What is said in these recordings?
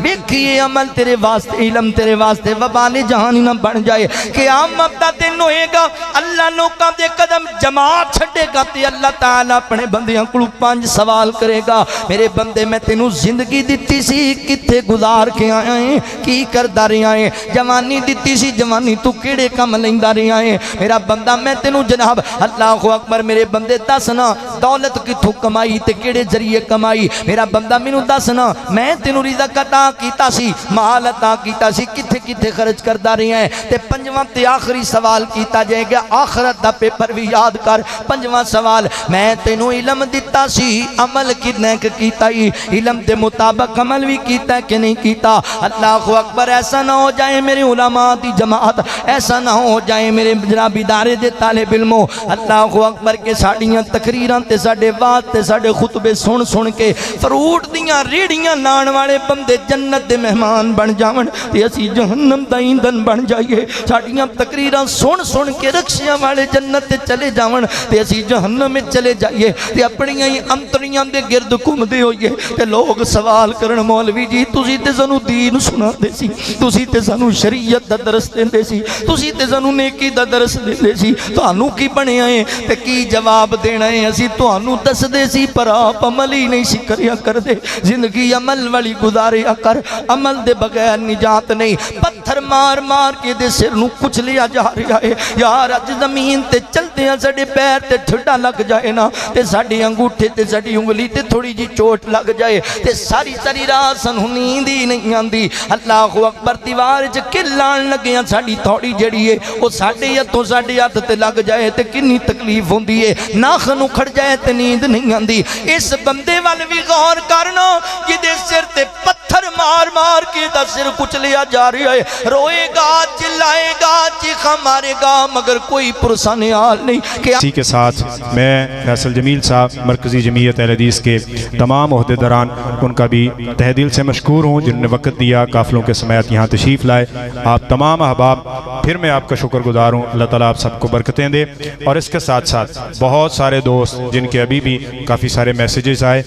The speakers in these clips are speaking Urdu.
ویکھیے عمل تیرے واسطے علم تیرے واسطے وبال جہان نہ بن جائے قیامت دا دن ہوئے گا اللہ لوکاں دے قدم جماعت چھڑے گا تے اللہ تعالیٰ اپنے بندیاں کو 5 سوال کرے گا میرے بندے میں تینوں زندگی دیتی سی کتے گزار کے آیا ہیں کی کردہ رہے آئے جوانی دیتی سی جوانی تو کیڑے کم لیندہ رہے آئے میرا بندہ میں تینوں جناب اللہ اکبر میرے بندے دسنا دولت کی تھو کمائی تے کیڑے ذریعے کمائی میرا بندہ مینوں دسنا میں تینوں رزق عطا کیتا سی مال عطا کیتا سی کتھے کتھے خرچ کردہ رہے ہیں تے 5واں تے آخری سوال کیتا جائے گا آخرت دا پیپر بھی یاد کر 5واں سوال میں تینوں علم دیتا سی عمل کتنے کیتا ہی علم دے مطابق عمل بھی کیتا ہے کہ نہیں کیتا اللہ اکبر ایسا نہ ہو جائے میرے علماء دی جماعت ایسا نہ ہو جائے میرے جناب ادارے دے طالب علموں اللہ اکبر کے ساڑیاں تقریراں تے ساڑے بات تے ساڑے خطبے سن کے فروٹ دیاں ریڑیاں لان والے بندے جنت دے مہمان بن جاون تے اسی جہنم دا ایندھن بن جائیے ساڑیاں تقریراں سن کے رکشیاں والے جنت تے چلے جاون تے اسی جہنم میں چلے جائیے تے اپنیاں ہی امتریاں دے گرد گھوم دے ہوئیے تے لوگ سوال کرن مولوی جی تسی تے سانو دین سنا دے سی تسی تے سانو شریعت دا درس دے سی تسی تے سانو نیکی دا درس دے سی تانوں کی بنے آئے تے کی جواب دینا ہے اسی تانوں دس دے سی پر آپ عمل ہی نہیں سی کریا کر دے زندگی عمل والی گزاریا کر عمل دے بغیر نجات نہیں پتھر مار مار کے دے سر نو کچھ لیا جا رہا ہے یار اج زمین تے چلتے ہیں ساڑے پیر تے ٹھڈا لگ جائے نا تے ساڑی انگوٹھے تے ساڑی انگلی تے تھوڑی جی چوٹ لگ جائے تے ساری رات سنوں نیند ہی نہیں آندی اللہ اکبر دیوار وچ کلان لگیاں ساڑی تھوڑی جڑی ہے او ساڑے ہاتھ تے لگ جائے تے کنی تکلیف ہوندی ہے ناخن اکھڑ جائے تے نیند نہیں آندی اس بندے وال بھی غور کرنا جدے سر تے پتھر مار مار کے دا سر کچھ لیا جا رہا ہے روئے گا چلائے گا چیخا مارے گا مگر کوئی پرسان حال نہیں کہ اسی کے ساتھ میں فیصل جمیل صاحب مرکزی جمعیت اہل حدیث کے تمام عہدیداران ان کا بھی تہ دل سے مشکور ہوں جنہوں نے وقت دیا قافلوں کے سمیت یہاں تشریف لائے آپ تمام احباب پھر میں آپ کا شکر گزار ہوں اللہ تعالیٰ آپ سب کو برکتیں دے اور اس کے ساتھ ساتھ بہت سارے دوست جن کے ابھی بھی کافی سارے میسیجز آئے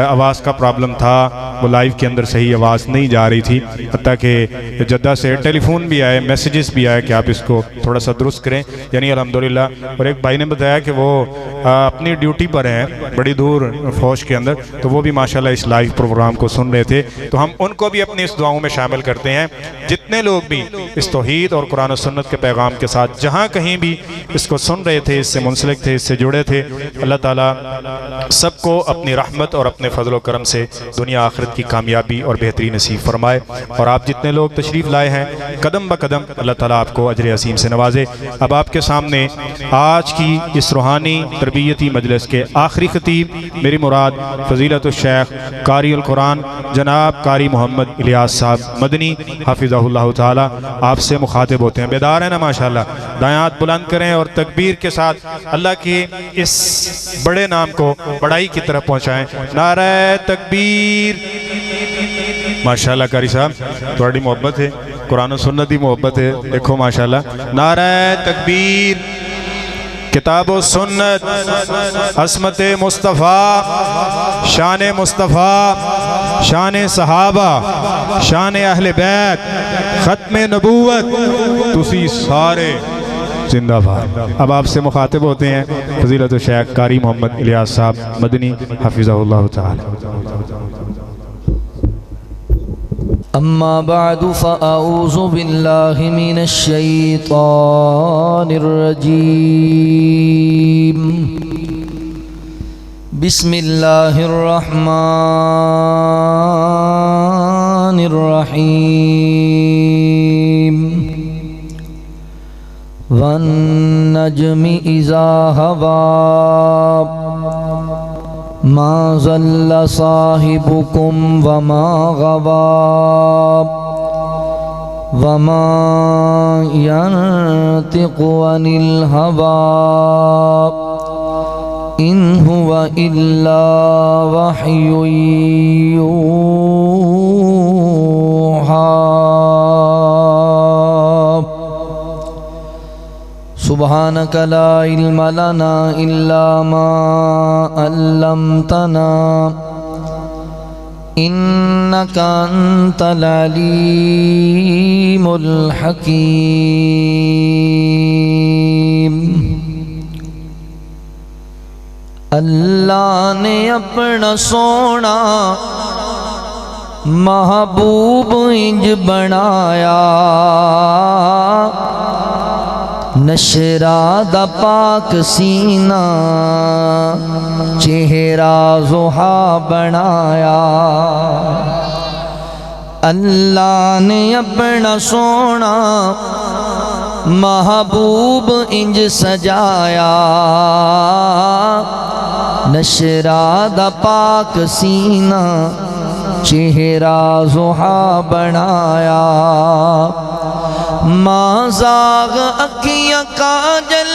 آواز کا پرابلم تھا وہ لائیو کے اندر صحیح آواز نہیں جا رہی تھی حتیٰ کہ جدہ سے ٹیلی فون بھی آئے میسیجز بھی آئے کہ آپ اس کو تھوڑا سا درست کریں یعنی الحمدللہ اور ایک بھائی نے بتایا کہ وہ اپنی ڈیوٹی پر ہیں بڑی دور فوج کے اندر تو وہ بھی ماشاءاللہ اس لائیو پروگرام کو سن رہے تھے تو ہم ان کو بھی اپنی اس دعاؤں میں شامل کرتے ہیں جتنے لوگ بھی اس توحید اور قرآن و سنت کے پیغام کے ساتھ جہاں کہیں بھی اس کو سن رہے تھے اس سے منسلک تھے اس سے جڑے تھے اللہ تعالیٰ سب کو اپنی رحمت اور اپنے فضل و کرم سے دنیا آخرت کی کامیابی اور بہتری نصیب فرمائے اور آپ جتنے لوگ تشریف لائے ہیں قدم بقدم اللہ تعالیٰ آپ کو اجر عظیم سے نوازے اب آپ کے سامنے آج کی اس روحانی تربیتی مجلس کے آخری خطیب میری مراد فضیلت الشیخ قاری القرآن جناب قاری محمد الیاس صاحب مدنی حافظہ اللہ تعالیٰ آپ سے مخاطب ہوتے ہیں بیدار ہیں نا ماشاءاللہ دایات بلند کریں اور تکبیر کے ساتھ اللہ کے اس بڑے نام کو بڑائی کی طرف پہنچائیں نعرہ تکبیر ماشاءاللہ قاری صاحب تھوڑی محبت ہے قرآن و سنت دی محبت ہے دیکھو ماشاءاللہ نعرہ تکبیر کتاب و سنت عصمت مصطفیٰ شان مصطفیٰ شان صحابہ شان اہل بیت ختم نبوت تسی سارے زندہ باد اب آپ سے مخاطب ہوتے ہیں فضیلت الشیخ قاری محمد الیاس صاحب مدنی حفظہ اللہ تعالی اما بعد فاعوذ باللہ من الشیطان الرجیم بسم اللہ الرحمن الرحیم والنجم اذا ہوا ما ضل صاحبكم وما غوى وما ينطق عن الهوى إن هو إلا وحي يوحى سبحانك لا علم لنا إلا ما علمتنا إنك أنت العليم الحكيم اللہ نے اپنا سونا محبوب انج بنایا نشرا دا پاک سینہ چہرہ ضحا بنایا اللہ نے اپنا سونا محبوب انج سجایا نشرا دا پاک سینہ چہرہ ضحا بنایا ماں زاغ اکھیاں کاجل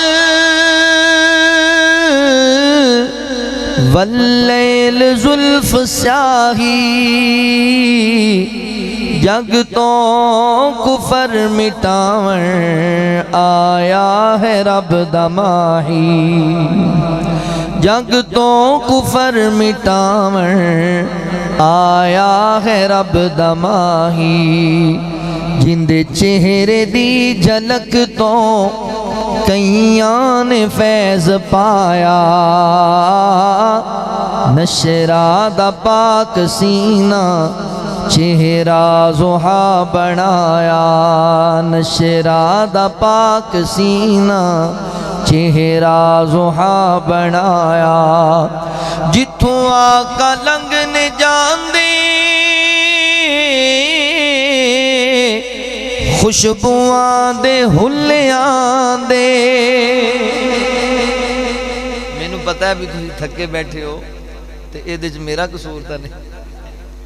واللیل زلف سیاہی جگ تو کفر مٹاون آیا ہے رب دا ماہی جگ تو کفر مٹاون آیا ہے رب دا ماہی جندے چہرے دی جھلک تو کئیاں نے فیض پایا نشرا دا پاک سینہ چہرہ ضحا بنایا نشرا دا پاک سینہ چہرہ ضحا بنایا جتھوں آقا لنگ نے جان دے خوشبوآں دے ہلیاں دے مینوں پتہ ہے بھی تسی تھکے بیٹھے ہو تے ایدے وچ میرا قصور تا نہیں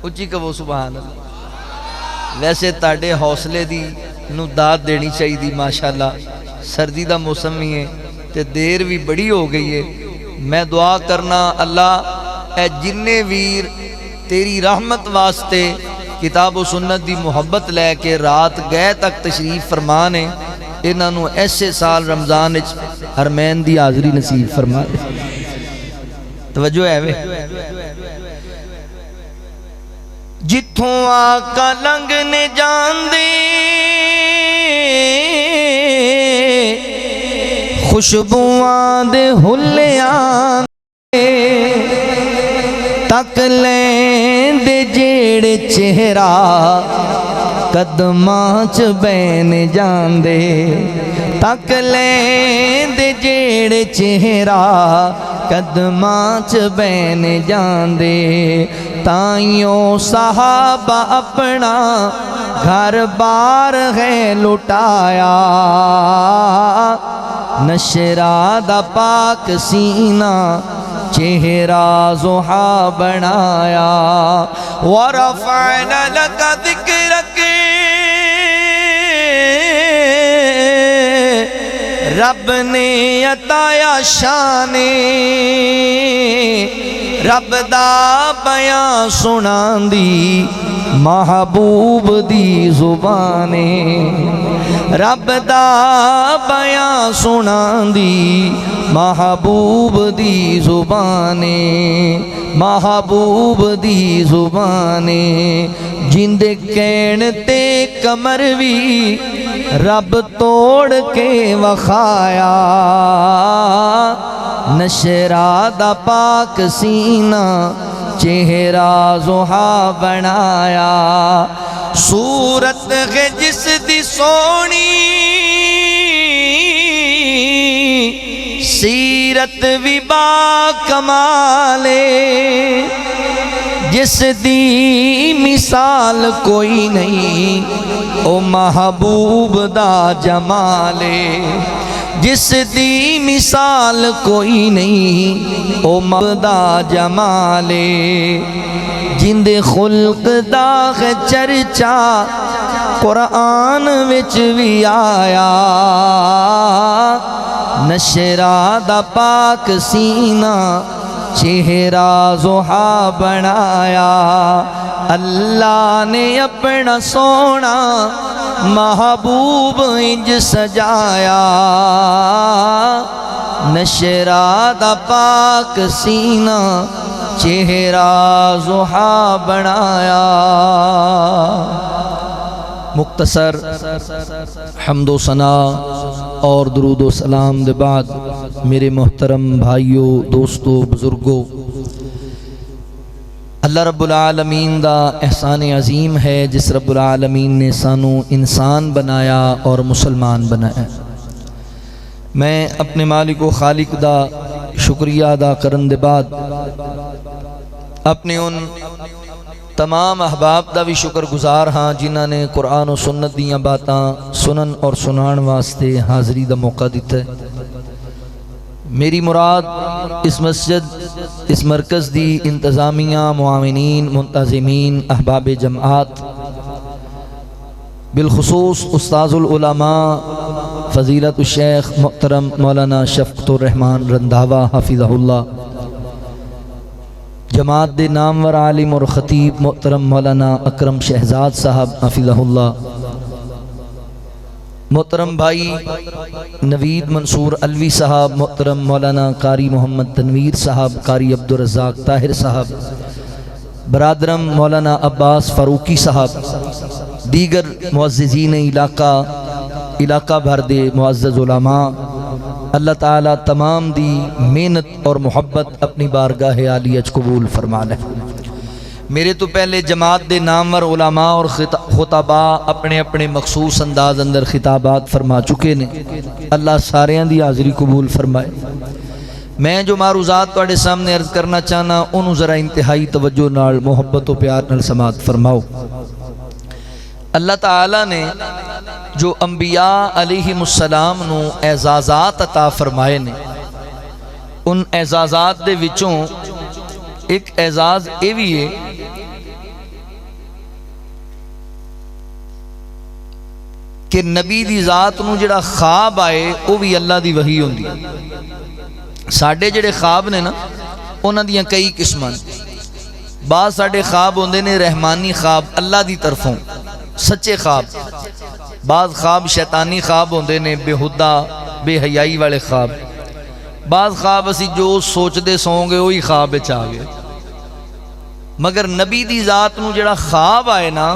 اچھی کہو سبحان اللہ ویسے تاڑے حوصلے دی نو داد دینی چاہیے دی ماشاءاللہ سردی دا موسم ہی ہے تے دیر بھی بڑی ہو گئی ہے میں دعا کرنا اللہ اے جننے ویر تیری رحمت واسطے کتاب و سنت دی محبت لے کے رات گئے تک تشریف فرمانے انہاں نو ایسے سال رمضان وچ حرمین دی حاضری نصیب فرما دے توجہ ہے وے جتھوں آقا لنگ نے جان دے خوشبوآں دے ہلیاں دے تک لین دے جیڑے چہرہ قدماں چ بین جان دے تک لین دے جیڑے چہرہ قدماں چ بین جان دے تائیوں صحابہ اپنا گھر بار ہے لٹایا نشرا دا پاک سینہ چہرہ ضحا بنایا ورفعنا لک ذکرک رب نے عطایا شان رب دا بیان سنان دی محبوب دی زبانے رب دا بیان سنان دی محبوب دی زبانے محبوب دی زبانے جندے کہن تے کمر بھی رب توڑ کے وخایا نشرا دا پاک سینہ چہرہ ضحا بنایا صورت ہے جس دی سونی سیرت بھی با کمالے جس دی مثال کوئی نہیں او محبوب دا جمالے جس دی مثال کوئی نہیں او محبوب دا جمالے جند خلق دا چرچا قرآن وچ بھی آیا نشرا دا پاک سینہ چہرہ ضحا بنایا اللہ نے اپنا سونا محبوب انج سجایا نشرا دا پاک سینہ چہرہ ضحیٰ بنایا۔ مختصر حمد و ثنا اور درود و سلام دے بعد میرے محترم بھائیو، دوستو، بزرگو، اللہ رب العالمین دا احسان عظیم ہے جس رب العالمین نے سانو انسان بنایا اور مسلمان بنایا۔ میں اپنے مالک و خالق دا شکریہ ادا کرن دے بعد اپنے ان تمام احباب دا بھی شکر گزار ہاں جنہاں نے قرآن و سنت دیاں باتاں سنن اور سنان واسطے حاضری دا موقع دیتا ہے۔ میری مراد اس مسجد، اس مرکز دی انتظامیہ، معاونین، منتظمین، احباب جماعت، بالخصوص استاذ العلماء فضیلت الشیخ محترم مولانا شفقت الرحمن رندھاوا حفظہ اللہ، جماعت دے نامور عالم اور خطیب محترم مولانا اکرم شہزاد صاحب حفظہ اللہ، محترم بھائی نوید منصور الوی صاحب، محترم مولانا قاری محمد تنویر صاحب، قاری عبدالرزاق طاہر صاحب، برادرم مولانا عباس فاروقی صاحب، دیگر معززین علاقہ بھر دے معزز علماء، اللہ تعالیٰ تمام دی محنت اور محبت اپنی بارگاہ عالیہ قبول فرما لے۔ میرے تو پہلے جماعت دے نامور علماء اور خطباء اپنے اپنے مخصوص انداز اندر خطابات فرما چکے نے، اللہ ساریاں دی حاضری قبول فرمائے۔ میں جو معروضات تواڈے سامنے عرض کرنا چاہنا انہوں ذرا انتہائی توجہ نال محبت و پیار نال سماعت فرماؤ۔ اللہ تعالیٰ نے جو انبیاء علیہم السلام نو اعزازات عطا فرمائے نے، ان اعزازات دے وچوں ایک اعزاز اے بھی ہے کہ نبی دی ذات نو جڑا خواب آئے وہ بھی اللہ دی وحی ہوندی ہے۔ ساڈے جڑے خواب نے نا انہاں دیاں کئی قسماں، بعض ساڈے خواب ہوندے نے رحمانی خواب اللہ دی طرفوں سچے خواب، بعض خواب شیطانی خواب ہوندے نے بےہودہ بے حیائی والے خواب، بعض خواب اسی جو سوچ دے سوں گے وہی خواب وچ آ گئے۔ مگر نبی دی ذات نو جڑا خواب آئے نا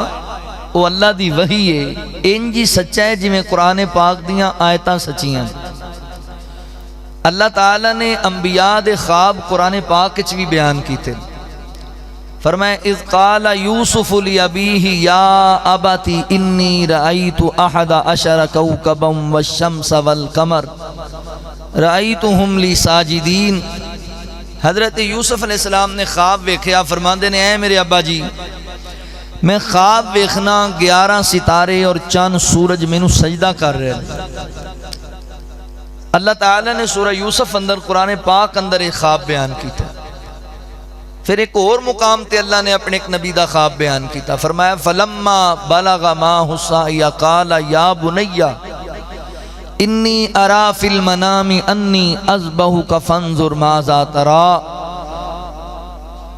وہ اللہ دی وحی ہے، انجی سچا ہے جویں قرآن پاک دیاں آیتاں سچیاں۔ اللہ تعالیٰ نے انبیاء دے خواب قرآن پاک وچ بھی بیان کیتے، فرمائے اذ قال یوسف لابیہ یا ابتی انی رأیت احد عشر کوکبا والشمس والقمر رأیتہم لی ساجدین۔ حضرت یوسف علیہ السلام نے خواب ویکھیا، فرماندے نے اے میرے ابا جی میں خواب ویکھنا 11 ستارے اور چند سورج مینوں سجدہ کر رہے ہیں۔ اللہ تعالیٰ نے سورہ یوسف اندر قرآن پاک اندر ایک خواب بیان کیتا، پھر ایک اور مقام تے اللہ نے اپنے ایک نبی دا خواب بیان کیتا، فرمایا فلما بلغ معہ السعی قال یا بنی انی ارا فی المنام انی اذبحک فانظر ماذا تری۔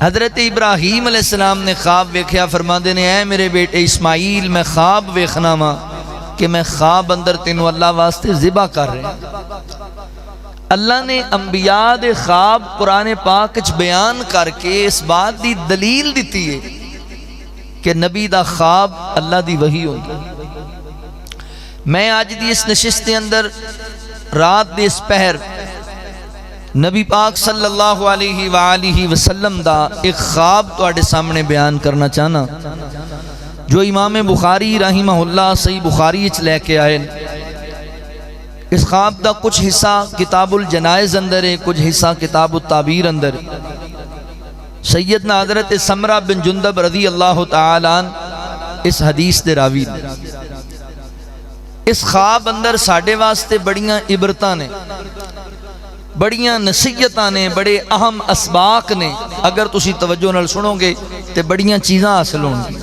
حضرت ابراہیم علیہ السلام نے خواب ویکھیا، فرماندے نے اے میرے بیٹے اسماعیل میں خواب ویکھنا وا کہ میں خواب اندر تینوں اللہ واسطے ذبح کر رہے ہیں۔ اللہ نے انبیاء دے خواب قرآن پاک وچ بیان کر کے اس بات دی دلیل دیتی ہے کہ نبی دا خواب اللہ دی وحی ہوندی۔ میں آج دی اس نشست کے اندر رات دے اس پہر نبی پاک صلی اللہ علیہ وآلہ وسلم دا ایک خواب تواڈے سامنے بیان کرنا چاہنا جو امام بخاری رحمہ اللہ صحیح بخاری وچ لے کے آئے۔ اس خواب دا کچھ حصہ کتاب الجنائز اندر ہے، کچھ حصہ کتاب التعبیر اندر ہے۔ سیدنا حضرت سمرہ بن جندب رضی اللہ تعالی عنہ اس حدیث دے راوی نے۔ اس خواب اندر ساڈے واسطے بڑیاں عبرتاں نے، بڑیاں نصیحتاں نے، بڑے اہم اسباق نے، اگر تسی توجہ نال سنو گے تے بڑیاں چیزاں حاصل ہوں گی۔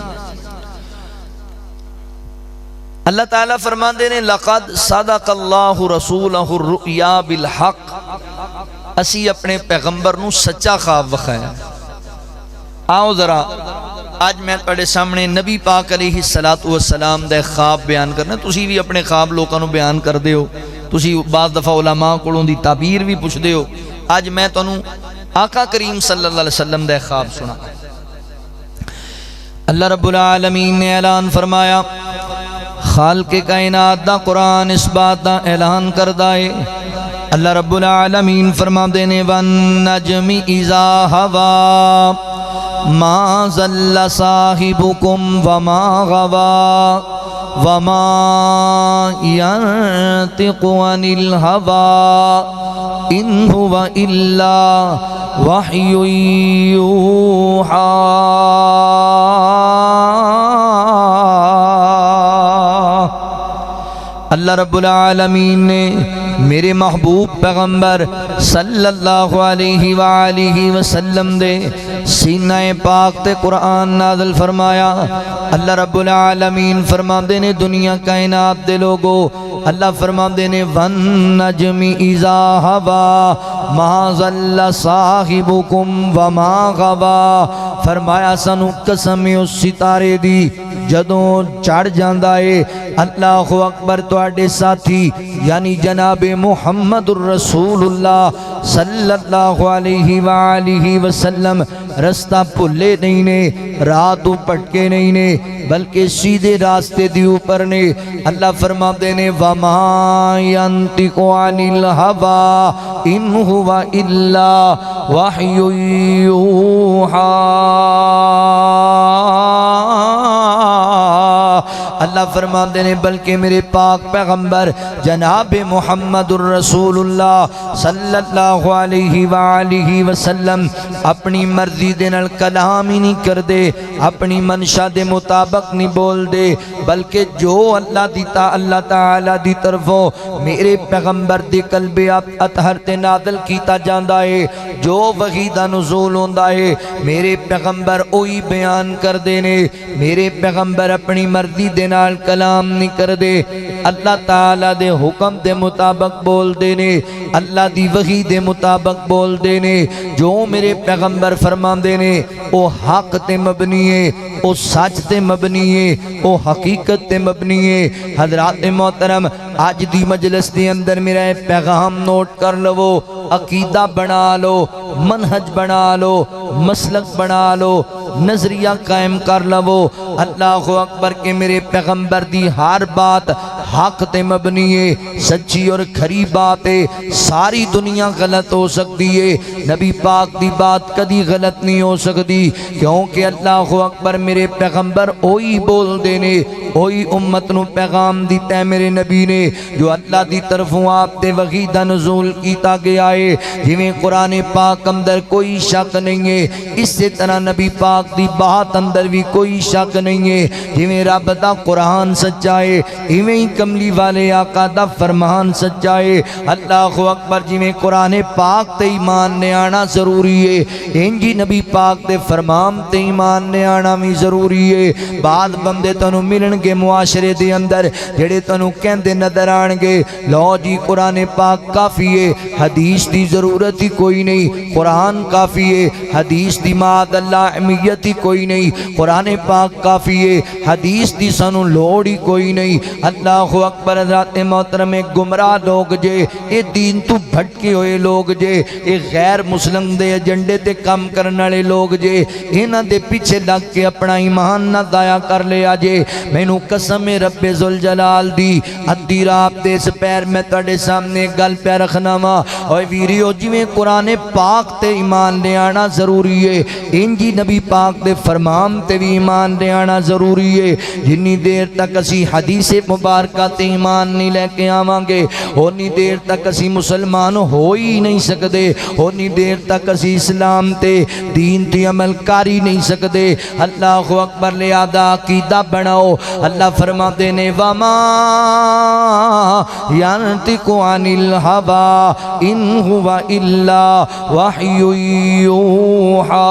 اللہ تعالیٰ فرماندے نے لقد صدق اللہ رسولہ الرؤیا بالحق، اسی اپنے پیغمبر نو سچا خواب وکھایا۔ آؤ ذرا آج میں تواڈے سامنے نبی پاک علیہ السلام دے خواب بیان کرنا۔ تسی بھی اپنے خواب لوکاں نو بیان کردے ہو، تسی بعض دفعہ علماء کولوں دی تعبیر بھی پوچھدے ہو۔ آج میں تانوں آقا کریم صلی اللہ علیہ وسلم دے خواب سنا۔ اللہ رب العالمین نے اعلان فرمایا، خالق کائنات دا قرآن اس بات دا اعلان کردہ ہے۔ اللہ رب العالمین فرما دینے وَالنَّجْمِ إِذَا هَوَى مَا ضَلَّ صَاحِبُكُمْ وَمَا غَوَى وَمَا يَنطِقُ عَنِ الْهَوَى إِنْ هُوَ إِلَّا وَحْيٌ يُوحَى۔ اللہ رب العالمین نے میرے محبوب پیغمبر صلی اللہ علیہ وآلہ وسلم دے سینہ پاک تے قرآن نازل فرمایا۔ اللہ رب العالمین فرما دینے دنیا کائنات دے لوگو، اللہ فرما دینے وَالنَّجْمِ إِذَا هَوَى مَا ضَلَّ صَاحِبُكُمْ وَمَا غَوَى۔ فرمایا سانو قسم اس ستارے دی جدوں چڑھ جاندا ہے، اللہ اکبر، تواڈے ساتھی یعنی جناب محمد الرسول اللہ صلی اللہ علیہ وآلہ وسلم رستہ بھلے نہیں نے، راہ تو پٹکے نہیں نے، بلکہ سیدھے راستے دی اوپر نے۔ اللہ فرما دینے وَمَا يَنطِقُ عَنِ الْهَوَى إِنْ هُوَ إِلَّا وَحْيٌ يُوحَى۔ اللہ فرما دینے بلکہ میرے پاک پیغمبر جناب محمد الرسول اللہ صلی اللہ علیہ وآلہ وسلم اپنی مرضی دے نال کلام ہی نہیں کر دے، اپنی منشا دے مطابق نہیں بول دے، بلکہ جو اللہ تعالی دی طرفوں میرے پیغمبر دے قلب اطہر تے نازل کیتا جاندا ہے، جو وحی دا نزول ہوندا ہے میرے پیغمبر اوہی بیان کر دینے۔ میرے پیغمبر اپنی مرضی دے نال کلام نہیں کر دے، اللہ تعالی دے حکم دے مطابق بول دینے، اللہ دی وحی دے مطابق بول دینے۔ جو میرے پیغمبر فرما دینے او حق تے مبنی ہے، او سچ تے مبنی ہے، او حقیقت تے مبنی ہے۔ حضرات محترم، آج دی مجلس دے اندر میرا پیغام نوٹ کر لو، عقیدہ بنا لو، منہج بنا لو، مسلک بنا لو، نظریہ قائم کر لو۔ اللہ اکبر کہ میرے پیغمبر دی ہر بات حق تے مبنی ہے، سچی اور کھری بات ہے۔ ساری دنیا غلط ہو سکتی ہے، نبی پاک دی بات کدی غلط نہیں ہو سکتی، کیونکہ اللہ اکبر میرے پیغمبر اوہی بول دینے، اوہی امت نو پیغام دیتا ہے میرے نبی نے، جو اللہ دی طرفوں آپ تے وحی دا نزول کیتا گیا ہے۔ جویں قرآن پاک اندر کوئی شک نہیں ہے، اس سے طرح نبی پاک دی بات اندر بھی کوئی شک نہیں ہے۔ جویں رب دا قرآن سچا ہے، ایویں ہی کملی والے آقا دا فرمان سچا ہے۔ اللہ اکبر، جویں قرآن پاک تے ایمان نے آنا ضروری ہے، انجی نبی پاک تے فرمان تے ایمان نے آنا بھی ضروری ہے۔ بعد بندے تنو ملن گے معاشرے دے اندر جڑے تنو کہندے نظر آن گے لو جی قرآن پاک کافی ہے، حدیث دی ضرورت ہی کوئی نہیں، قرآن کافی ہے، حدیث دی ماد اللہ اہمیت ہی کوئی نہیں، قرآن پاک کافی ہے، حدیث دی سانو لوڑ ہی کوئی نہیں۔ اللہ اکبر، حضرات محترم، گمراہ لوگ جے، اے دین تو بھٹکے ہوئے لوگ جے، اے غیر مسلم دے ایجنڈے تے کام کرنے والے لوگ جے، انہاں دے پیچھے لگ کے اپنا ایمان نہ ضائع کر لیا جے۔ مینوں قسم رب ذوالجلال دی ادھی رات دے اس پیر میں تواڈے سامنے گل پہ رکھنا وا، اوے ویریو، جویں قرآن پاک تے ایمان لے آنا ضروری ہے، انجی نبی پاک دے فرمان تے بھی ایمان لے آنا ضروری ہے۔ جنی دیر تک اسی حدیث مبارکہ تے ایمان نہیں لے کے آواں گے، اونی دیر تک اسی مسلمان ہو ہی نہیں سکدے، اونی دیر تک اسی اسلام تے دین تے عمل کاری نہیں سکدے۔ اللہ اکبر، لہذا عقیدہ بناؤ۔ اللہ فرماتے نے وَمَا يَنطِقُ عَنِ الْهَوَى إِنْ هُوَ إِلَّا وَحْيٌ يُوحَى۔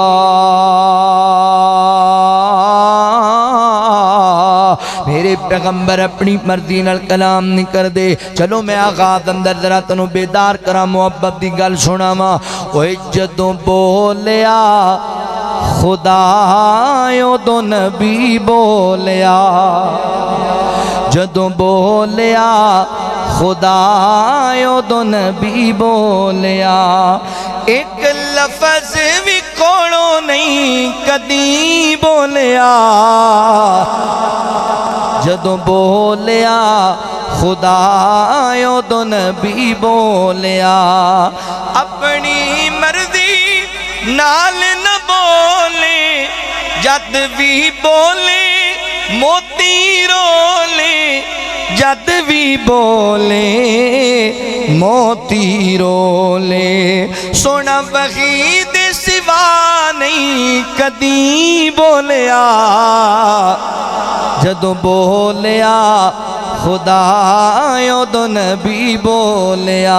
میرے پیغمبر اپنی مرضی نال کلام نہیں کر دے۔ چلو میں آغاز اندر ذرا تنو بیدار کرا، محبت دی گل سناواں۔ اوے جدوں بولیا خدا اودوں نبی بولیا، جدوں بولیا خدا اودوں نبی بولیا، ایک لفظ بھی کوڑوں نہیں کدی بولیا جدوں بولیا خدا ادوں نبی بولیا اپنی مرضی نال نہ بولے جد بھی بولے موتی رولے جد بھی بولے موتی رولے سونا وحید سوا نہیں کدی بولیا جدوں بولیا خدا ادوں نبی بولیا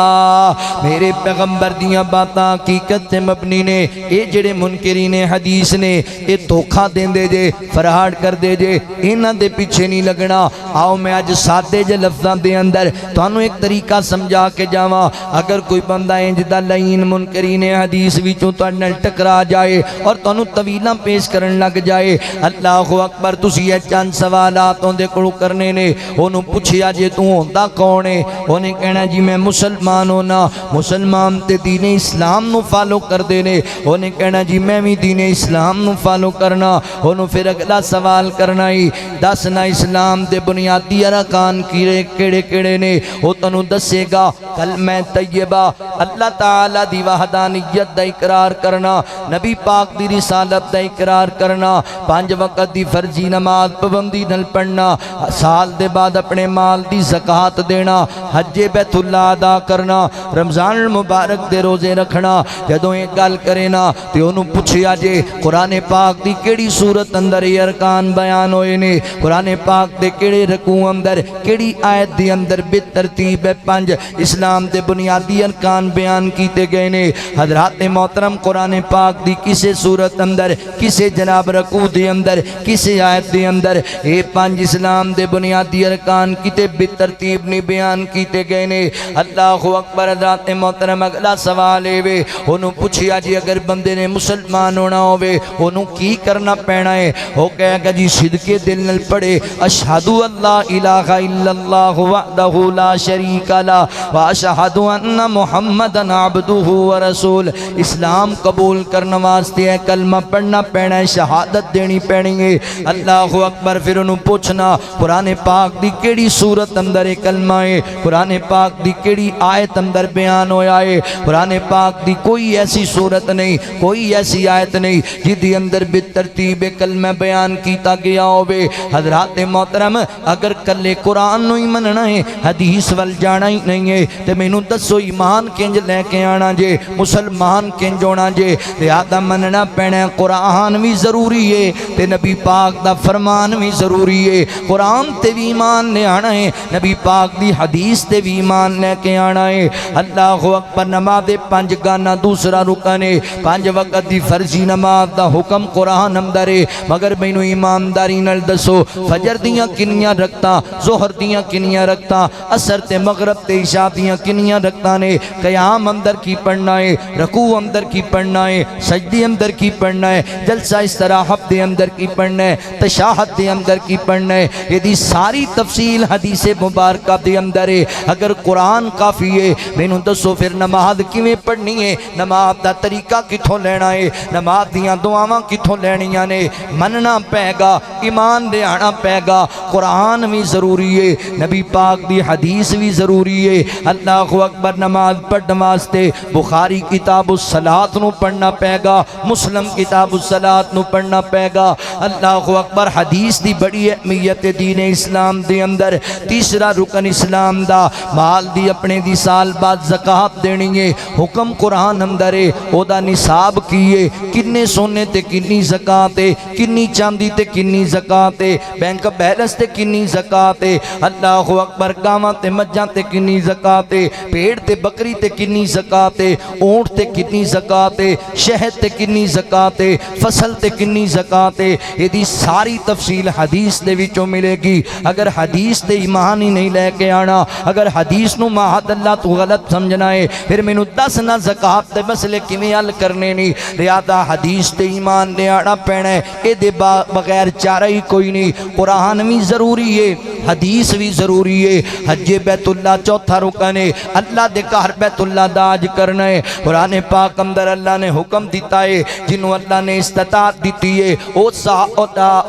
میرے پیغمبر دیاں باتاں حقیقت تے مبنی نے اے جڑے منکرین حدیث نے اے دھوکھا دیندے جے فراڈ کر دے جے انہاں دے پیچھے نہیں لگنا آؤ میں اج سادے جے لفظاں دے اندر تانوں ایک طریقہ سمجھا کے جاواں اگر کوئی بندہ انج دا لعین منکرین حدیث وچوں تہاڈے نال ٹکرا جائے اور تانوں طویلاں پیش کرن لگ جائے اللہ اکبر تسی اے چند سوالات اون دے کولوں کرنے نے اونوں پوچھیا جے تو ہوندا کون ہے انہیں کہنا جی میں مسلمان ہونا مسلمان تے دین اسلام نو فالو کر دینے انہیں کہنا جی میں بھی دین اسلام نو فالو کرنا انہوں پھر اگلا سوال کرنا ہی دسنا اسلام دے بنیادی ارکان کیڑے کیڑے نے وہ تنوں دسے گا کلمہ طیبہ اللہ تعالی دی وحدانیت دا اقرار کرنا نبی پاک دی رسالت دا اقرار کرنا 5 وقت دی فرضی نماز پابندی نال پڑھنا سال دے بعد اپنے مال دی زکاة دینا حج بیت اللہ ادا کرنا رمضان المبارک دے روزے رکھنا جدوں ایک گل کرے نا تے انہوں پوچھیا جے قرآن پاک دی کیڑی صورت اندر یہ ارکان بیان ہوئے نے قرآن پاک دے کیڑے رکوع اندر کیڑی آیت دی اندر بے ترتیب 5 اسلام دے بنیادی ارکان بیان کیتے گئے نے حضرات محترم قرآن پاک دی کسے صورت اندر کسے جناب رکوع دے اندر کسے آیت دے اندر اے 5 اسلام دے بنیادی ارکان کیتے بے ترتیب نہیں بیان کیتے گئے نے اللہ اکبر حضرات محترم اگلا سوال ہے انہوں پوچھیا جی اگر بندے نے مسلمان ہونا ہوئے انہوں کی کرنا پینا ہے وہ کہے گا جی صدقے دل نل پڑے اشہدو اللہ الہ الا اللہ وحدہ لا شریک لا واشہدو ان محمد عبدہ ورسول اسلام قبول کرنا واسطے ہے کلمہ پڑھنا پینا ہے شہادت دینی پینی ہے اللہ اکبر پھر انہوں پوچھنا قرآن پاک دی کیڑی صورت اندر کلمہ ہے قرآن پاک دی کیڑی آیت اندر بیان ہویا ہے قرآن پاک دی کوئی ایسی صورت نہیں کوئی ایسی آیت نہیں جدی اندر بالترتیب کلمہ بیان کیتا گیا ہوئے حضرات محترم اگر کلے قرآن نو ہی مننا ہے حدیث وال جانا ہی نہیں ہے تے مینوں دسو ایمان کنج لے کے آنا جے مسلمان کنج ہونا جے لہذا مننا پینا قرآن بھی ضروری ہے تے نبی پاک دا فرمان بھی ضروری ہے قرآن تے بھی ایمان لے آنا ہے نبی پاک دی حدیث تے بھی ایمان لے کے آنا ہے اللہ اکبر نماز 5 گانا دوسرا رکن ہے 5 وقت دی فرضی نماز دا حکم قرآن اندر ہے مگر مینوں ایمانداری نال دسو فجر دیاں کنیاں رکھتا ظہر دیاں کنیاں رکھتا عصر تے مغرب تے عشاء دیاں کنیاں رکھتا نے قیام اندر کی پڑھنا ہے رکوع اندر کی پڑھنا ہے سجدے اندر کی پڑھنا ہے جلسہ استراحت دے اندر کی پڑھنا ہے تشہد دے اندر کی پڑھنا ہے یہ دی ساری تفصیل حدیث مبارکہ دے اندر ہے اگر قرآن کافی ہے مینوں دسو پھر نماز کیویں پڑھنی ہے نماز دا طریقہ کتھوں لینا ہے نماز دیاں دعاواں کتھوں لینیاں نے مننا پے گا ایمان لے آنا پے گا قرآن بھی ضروری ہے نبی پاک دی حدیث بھی ضروری ہے اللہ اکبر نماز پڑھن واسطے بخاری کتاب الصلاۃ نو پڑھنا پے گا مسلم کتاب الصلاۃ نو پڑھنا پے گا اللہ اکبر حدیث دی بڑی اہمیت دین اسلام دے اندر تیسرا رکن اسلام دا مال دی اپنے دی سال بعد زکاة دینی ہے حکم قرآن اندر ہے او دا نصاب کیے کنے سونے تے کنی زکاة ہے کنی چاندی تے کنی زکاة ہے بینک بیلنس تے کنی زکاة ہے اللہ اکبر گاواں تے مجھاں تے کنی زکاة ہے پیڑ تے بکری تے کنی زکاة ہے اونٹ تے کنی زکاة ہے شہد تے کنی زکاة ہے فصل تے کنی زکاة ہے یہ دی ساری تفصیل حدیث دے وچوں ملے گی اگر حدیث تے ایمان ہی نہیں لے کے آنا اگر حدیث نو معاذ اللہ تو غلط سمجھنا ہے پھر مینوں دس نہ زکاة دے مسئلے کیویں حل کرنے نہیں لہذا حدیث تے ایمان لے آنا پینا ہے اے دے بغیر چارہ ہی کوئی نہیں قرآن بھی ضروری ہے حدیث بھی ضروری ہے حج بیت اللہ چوتھا رکن ہے اللہ دے گھر بیت بیت اللہ دا حج کرنا ہے۔ قرآن پاک اندر اللہ نے حکم دیتا ہے جنہوں اللہ نے استطاعت دیتی ہے او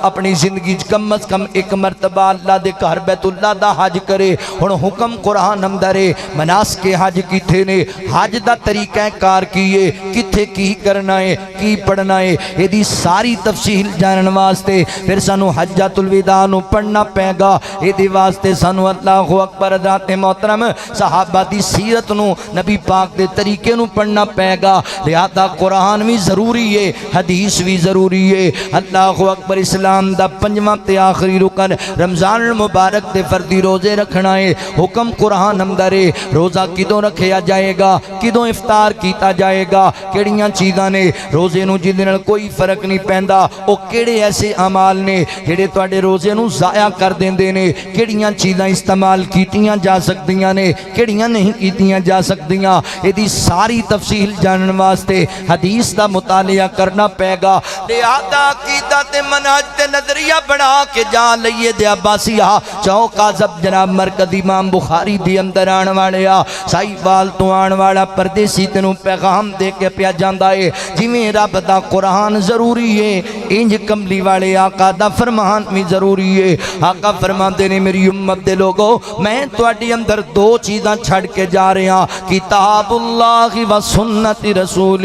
اپنی زندگی کم از کم ایک مرتبہ اللہ دے گھر بیت اللہ دا حج کرے۔ ہن حکم قرآن اندر ہے مناسک حج کیتے نے، حج دا طریقہ کار کیے، کتھے کی کرنا ہے، کی پڑھنا ہے، یہ دی ساری تفصیل جانن واسطے پھر سانو حجۃ الوداع نو پڑھنا پے گا۔ یہ دی واسطے سانو اللہ اکبر ذات محترم صحابہ دی سیرت نو نبی پاک دے طریقے نو پڑھنا پے گا۔ لہذا قرآن بھی ضروری ہے، حدیث بھی ضروری ہے۔ اللہ اکبر اسلام دا پنجواں تے آخری رکن رمضان المبارک تے فردی روزے رکھنا ہے۔ حکم قرآن اندر ہے روزہ کدوں رکھیا جائے گا، کدوں افطار کیتا جائے گا، کیڑیاں چیزاں نے روزے نو جدے نال کوئی فرق نہیں پیندا، او کیڑے ایسے اعمال نے جڑے تواڈے روزے نو ضائع کر دیندے نے، کیڑیاں چیزاں استعمال کیتیاں جا سکدیاں نے، کیڑیاں نہیں کیتیاں جا سکدیاں، ایدی ساری تفصیل جانن واسطے حدیث دا مطالعہ کرنا پے گا۔ لہذا عقیدہ تے منہج تے نظریہ بنا کے جا لئیے دے عباسیہ چوک عزب جناب مرکز امام بخاری دی اندر آن والے سائی وال تو آن والا پردیسی تینوں پیغام دے کے پیا جاندا ہے جویں رب دا قرآن ضروری ہے انج کملی والے آقا دا فرمان بھی ضروری ہے۔ آقا فرماندے نے میری امت دے لوگو میں تواڈی اندر دو چیزاں چھڑ کے جا رہے ہاں، کتاب اللہ و سنت رسولہ۔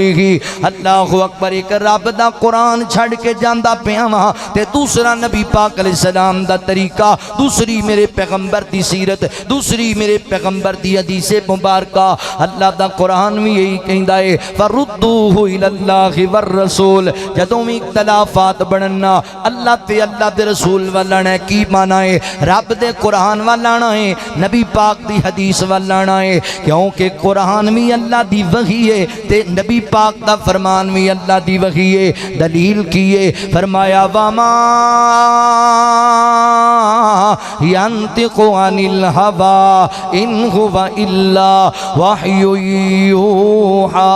اللہ اکبر، ایک رب دا قرآن چھڑ کے جاندا پیا ہاں تے دوسرا نبی پاک علیہ السلام دا طریقہ، دوسری میرے پیغمبر دی سیرت، دوسری میرے پیغمبر دی حدیث مبارکہ۔ اللہ دا قرآن بھی یہی کہندا ہے فردوہ الی اللہ والرسول۔ جدوں بھی اختلافات بننا اللہ تے اللہ دے رسول والانا ہے، کی مانا ہے رب دے قرآن والانا ہے، نبی پاک دی حدیث والانا ہے، کیونکہ قرآن بھی اللہ دی وحی ہے تے نبی پاک دا فرمان بھی اللہ دی وحی ہے۔ دلیل کیے فرمایا وما ينطق عن الهوى إن هو إلا وحي يوحى۔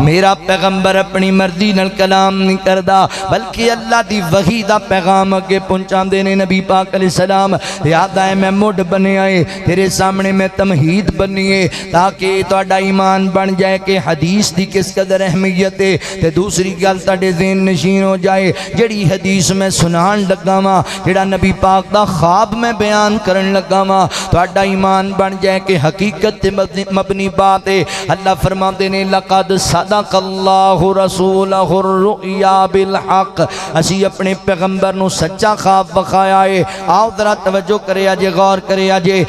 میرا پیغمبر اپنی مرضی نال کلام نہیں کردا بلکہ اللہ دی وحی دا پیغام اگے پہنچاندے نے نبی پاک علیہ السلام۔ یاد آئے میں مڈ بنے آئے تیرے سامنے میں تمہید بنیے تاکہ تہاڈا ایمان بن جائے کہ حدیث دی کس قدر اہمیت ہے، تے دوسری گل تہاڈے ذہن نشین ہو جائے جڑی حدیث میں سنان لگا واں، جڑا نبی پاک دا خواب میں بیان کرن لگا واں، تہاڈا ایمان بن جائے کہ حقیقت تے مبنی بات ہے۔ اللہ فرماندے نے لقد صدق اللہ رسولہ الرؤیا بالحق، اسی اپنے پیغمبر نو سچا خواب بخایا ہے۔ آؤ ذرا توجہ کرے آجے، غور کرے آجے،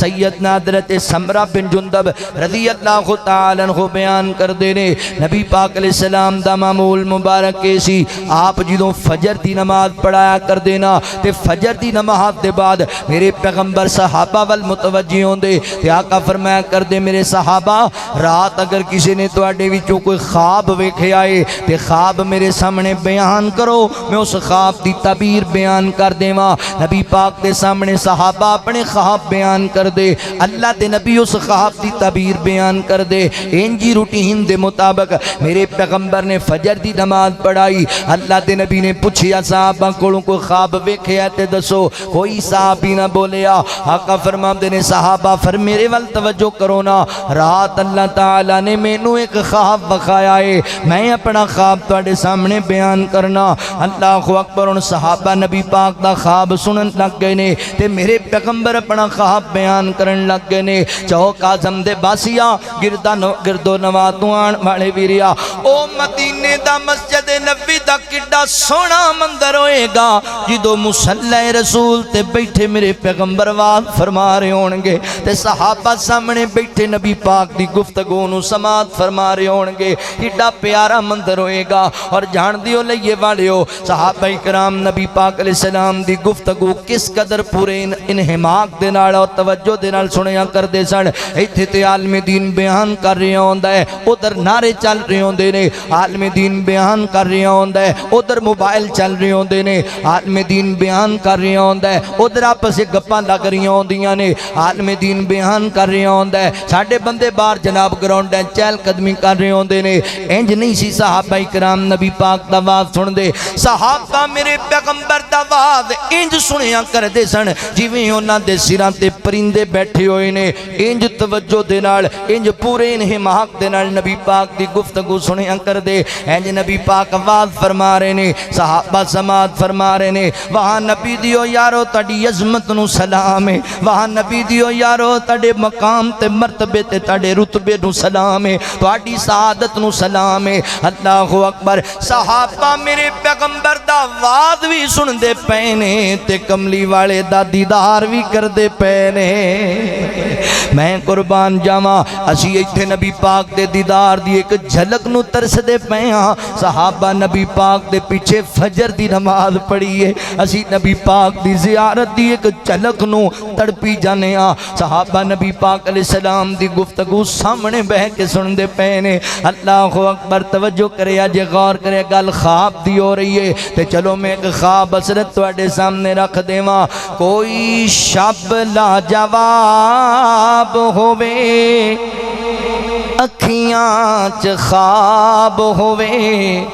سیدنا حضرت سمرہ بن جندب رضی اللہ تعالیٰ عنہ بیان کر دینے نبی پاک علیہ السلام دا معمول مبارک کیسی آپ جدوں فجر دی نماز پڑھایا کر دینا تے فجر دی نماز دے بعد میرے پیغمبر صحابہ والمتوجہ ہوں دے تے آقا فرمایا کر دے میرے صحابہ رات اگر کسی نے تواڈے وچوں کوئی خواب ویکھے آئے تے خواب میرے سامنے بیان کرو، میں اس خواب دی تعبیر بیان کر دیواں۔ نبی پاک دے سامنے صحابہ اپنے خواب بیان کر دے، اللہ دے نبی اس خواب دی تعبیر بیان کر دے۔ انجی روٹین دے مطابق میرے پیغمبر نے فجر دی نماز پڑھائی، اللہ دے نبی نے پوچھیا صحابہ کولوں کوئی خواب ویکھے ہے تے دسو، کوئی صحابی نہ بولیا۔ آقا فرماندے نے صحابہ پھر میرے ول توجہ کرو نا، رات اللہ تعالیٰ نے مینوں ایک خواب بخایا ہے، میں اپنا خواب تواڈے سامنے بیان کرنا۔ اللہ اکبر، ان صحابہ نبی پاک دا خواب سنن لگ گئے نے تے میرے پیغمبر اپنا خواب بیان کرن لگ گئے نے۔ چوک اعظم دے باسیا گردو نواتوں آن والے ویریا، او مدینے دا مسجد نبوی دا کڈا سونا مندر ہوئے گا جدو مصلی رسول تے بیٹھے میرے پیغمبر واز فرما رہے ہونگے تے صحابہ سامنے بیٹھے نبی پاک دی گفتگو نو سماعت فرما رہے ہونگے، کڈا پیارا مندر ہوئے گا۔ اور جان دیو لئیے والے ہو صحابہ کرام نبی پاک علیہ السلام دی گفتگو کس قدر پورے انہماک دے نال اور توجہ دے نال سنیا کر دے سن۔ ایتھے تے عالم دین بیان کر رہے ہوندا ہے، ادھر نعرے چل رہے ہوندے نے، عالم دین بیان کر رہے ہوندا ہے، ادھر موبائل چل رہے ہوندے نے، عالم دین بیان کر رہے ہوندا ہے، ادھر آپس گپاں لگ رہی ہوندیاں نے، عالم دین بیان کر رہے ہوندا ہے، ساڈے بندے باہر جناب گراؤنڈ چہل قدمی کر رہے ہوندے نے، انج نہیں سی صحابہ کرام نبی پاک دا واز سن دے صحابہ میرے پیغمبر دا واز انج سنیا کر دے سن جویں انہاں دے سراں تے پرندے بیٹھے ہوئے نے انج توجہ دے نال انج پورے انہماک دے نال نبی پاک دی گفتگو سنیا کر دے انج نبی پاک واز فرما رہے نے صحابہ سماعت فرما رہے نے وہاں نبی دیو یارو تڑی عظمت نو سلام ہے وہاں نبی دیو یارو تڑے مقام تے مرتبے تے تڑے رتبے نو سلام ہے تڑی سعادت نو سلام ہے اللہ اکبر صحابہ میرے پیغمبر دا واز بھی سن دے پینے تے کملی والے دا دیدار بھی کر دے پینے میں قربان جاواں اسی ایتھے نبی پاک دے دیدار دی ایک جھلک نو ترس دے پیاں صحابہ نبی پاک دے پیچھے فجر دی نماز پڑھی ہے اسی نبی پاک دی زیارت دی ایک جھلک نو تڑپی جانے صحابہ نبی پاک علیہ السلام دی گفتگو سامنے بہ کے سن دے پینے اللہ اکبر توجہ کرے آج غور کرے گل خواب دی ہو رہی ہے تے چلو میں ایک خواب حسرت تواڈے سامنے رکھ دیواں کوئی شب لاجواب ہووے اکھیاں چ خواب ہووے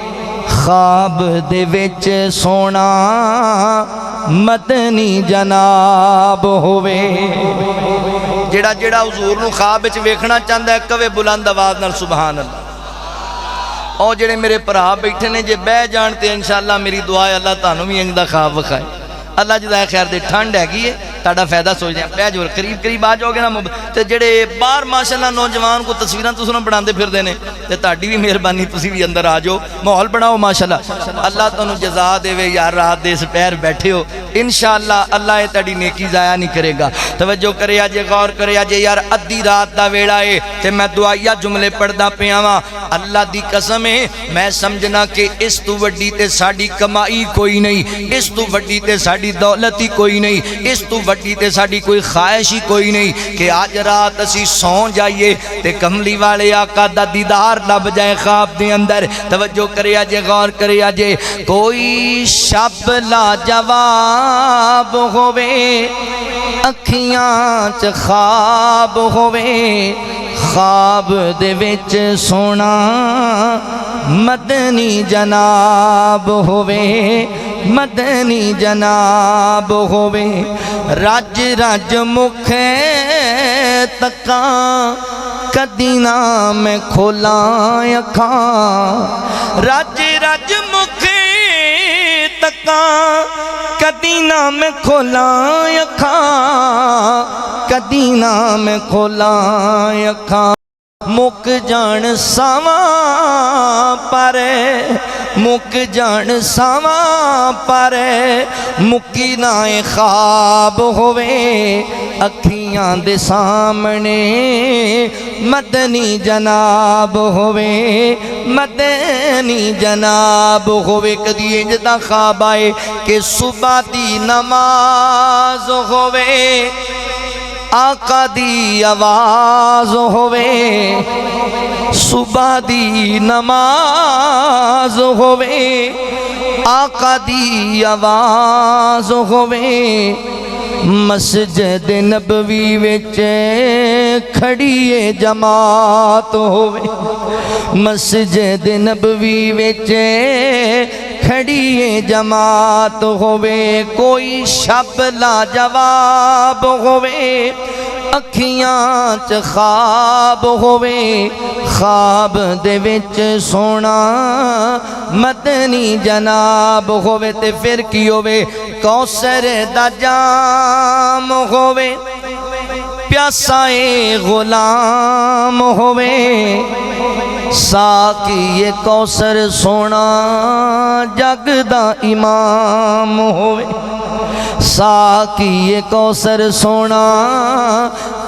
خواب دے وچ سونا مدنی جناب ہووے جڑا جڑا حضور نو خواب وچ ویکھنا چاہندا ہے کہے بلند آواز نال سبحان اللہ اور جڑے میرے بھرا بیٹھے نے جے بہ جان تے انشاءاللہ میری دعا ہے اللہ تانوں بھی انج دا خواب وکھائے اللہ جزائے خیر دے ٹھنڈ ہے تاڑا فائدہ سوچ دیں بہ جو قریب قریب آ جاؤ گے نا تے جڑے باہر ماشاءاللہ نوجوان کو تصویراں تساں بناندے پھر دے نے تے تہاڈی بھی مہربانی تسی بھی اندر آ جاؤ ماحول بناؤ ماشاءاللہ اللہ تانوں جزا دے وے یار رات دے سپہر بیٹھے ہو انشاءاللہ اللہ یہ تہاڈی نیکی ضائع نہیں کرے گا توجہ کرے اجے غور کرے اجے یار ادھی رات دا ویلا ہے تے میں دعائیا جملے پڑھدا پیا واں اللہ دی قسم ہے میں سمجھنا کہ اس تو وڈی تے ساڈی کمائی کوئی نہیں اس تو وڈی تے ساڈی دولت ہی کوئی نہیں اس تو وڈی تے ساڈی کوئی خواہش ہی کوئی نہیں کہ آج رات اسی سون جائیے تے کملی والے آقا دا دیدار لب جائے خواب دے اندر توجہ کرے اجے غور کرے اجے کوئی شب لاجواب ہووے اکھیاں چ خواب ہووے خواب دے وچ سونا مدنی جناب ہووے مدنی جناب ہووے رج رج مکھے تکاں کدی نہ میں کھولاں اکھاں رج رج مکھے تکاں کدی نہ میں کھولاں اکھاں کدی نہ میں کھولاں اکھاں مک جان ساواں پرے مک جان ساواں پرے مکی نہ خواب ہووے اکھیاں دے سامنے مدنی جناب ہووے مدنی جناب ہووے کدی انج دا خواب آئے کہ صبح دی نماز ہووے آقا دی آواز ہووے صبح دی نماز ہووے آقا دی آواز ہووے مسجد نبوی وچ کھڑی جماعت ہووے مسجد نبوی وچ کھڑی جماعت ہووے کوئی شب لاجواب ہووے اکھیاں چ خواب ہووے خواب دے وچ سونا مدنی جناب ہووے تے پھر کی ہووے کوثر دا جام ہووے پیاسا غلام ہووے ساقی کوثر سونا جگ دا امام ہووے ساقی کوثر سونا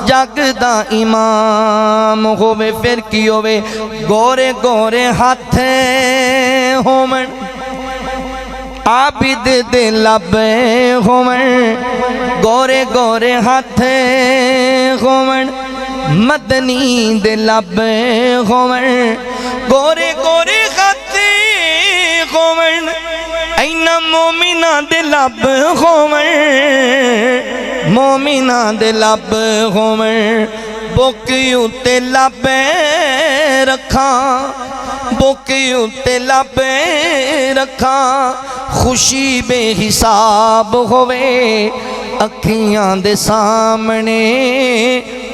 جگ دا امام ہووے پھر کی ہووے گورے گورے ہاتھ ہومن عابد دے لب ہومن گورے گورے ہاتھ ہومن مدنی دے لب ہومن گورے گورے ہاتھ ہومن اینا مومنہ دے لب ہومن مومنہ دے لب ہومن بوکیوں تے لب رکھاں بوکے اتے لبے رکھاں خوشی بے حساب ہوئے اکھیاں دے سامنے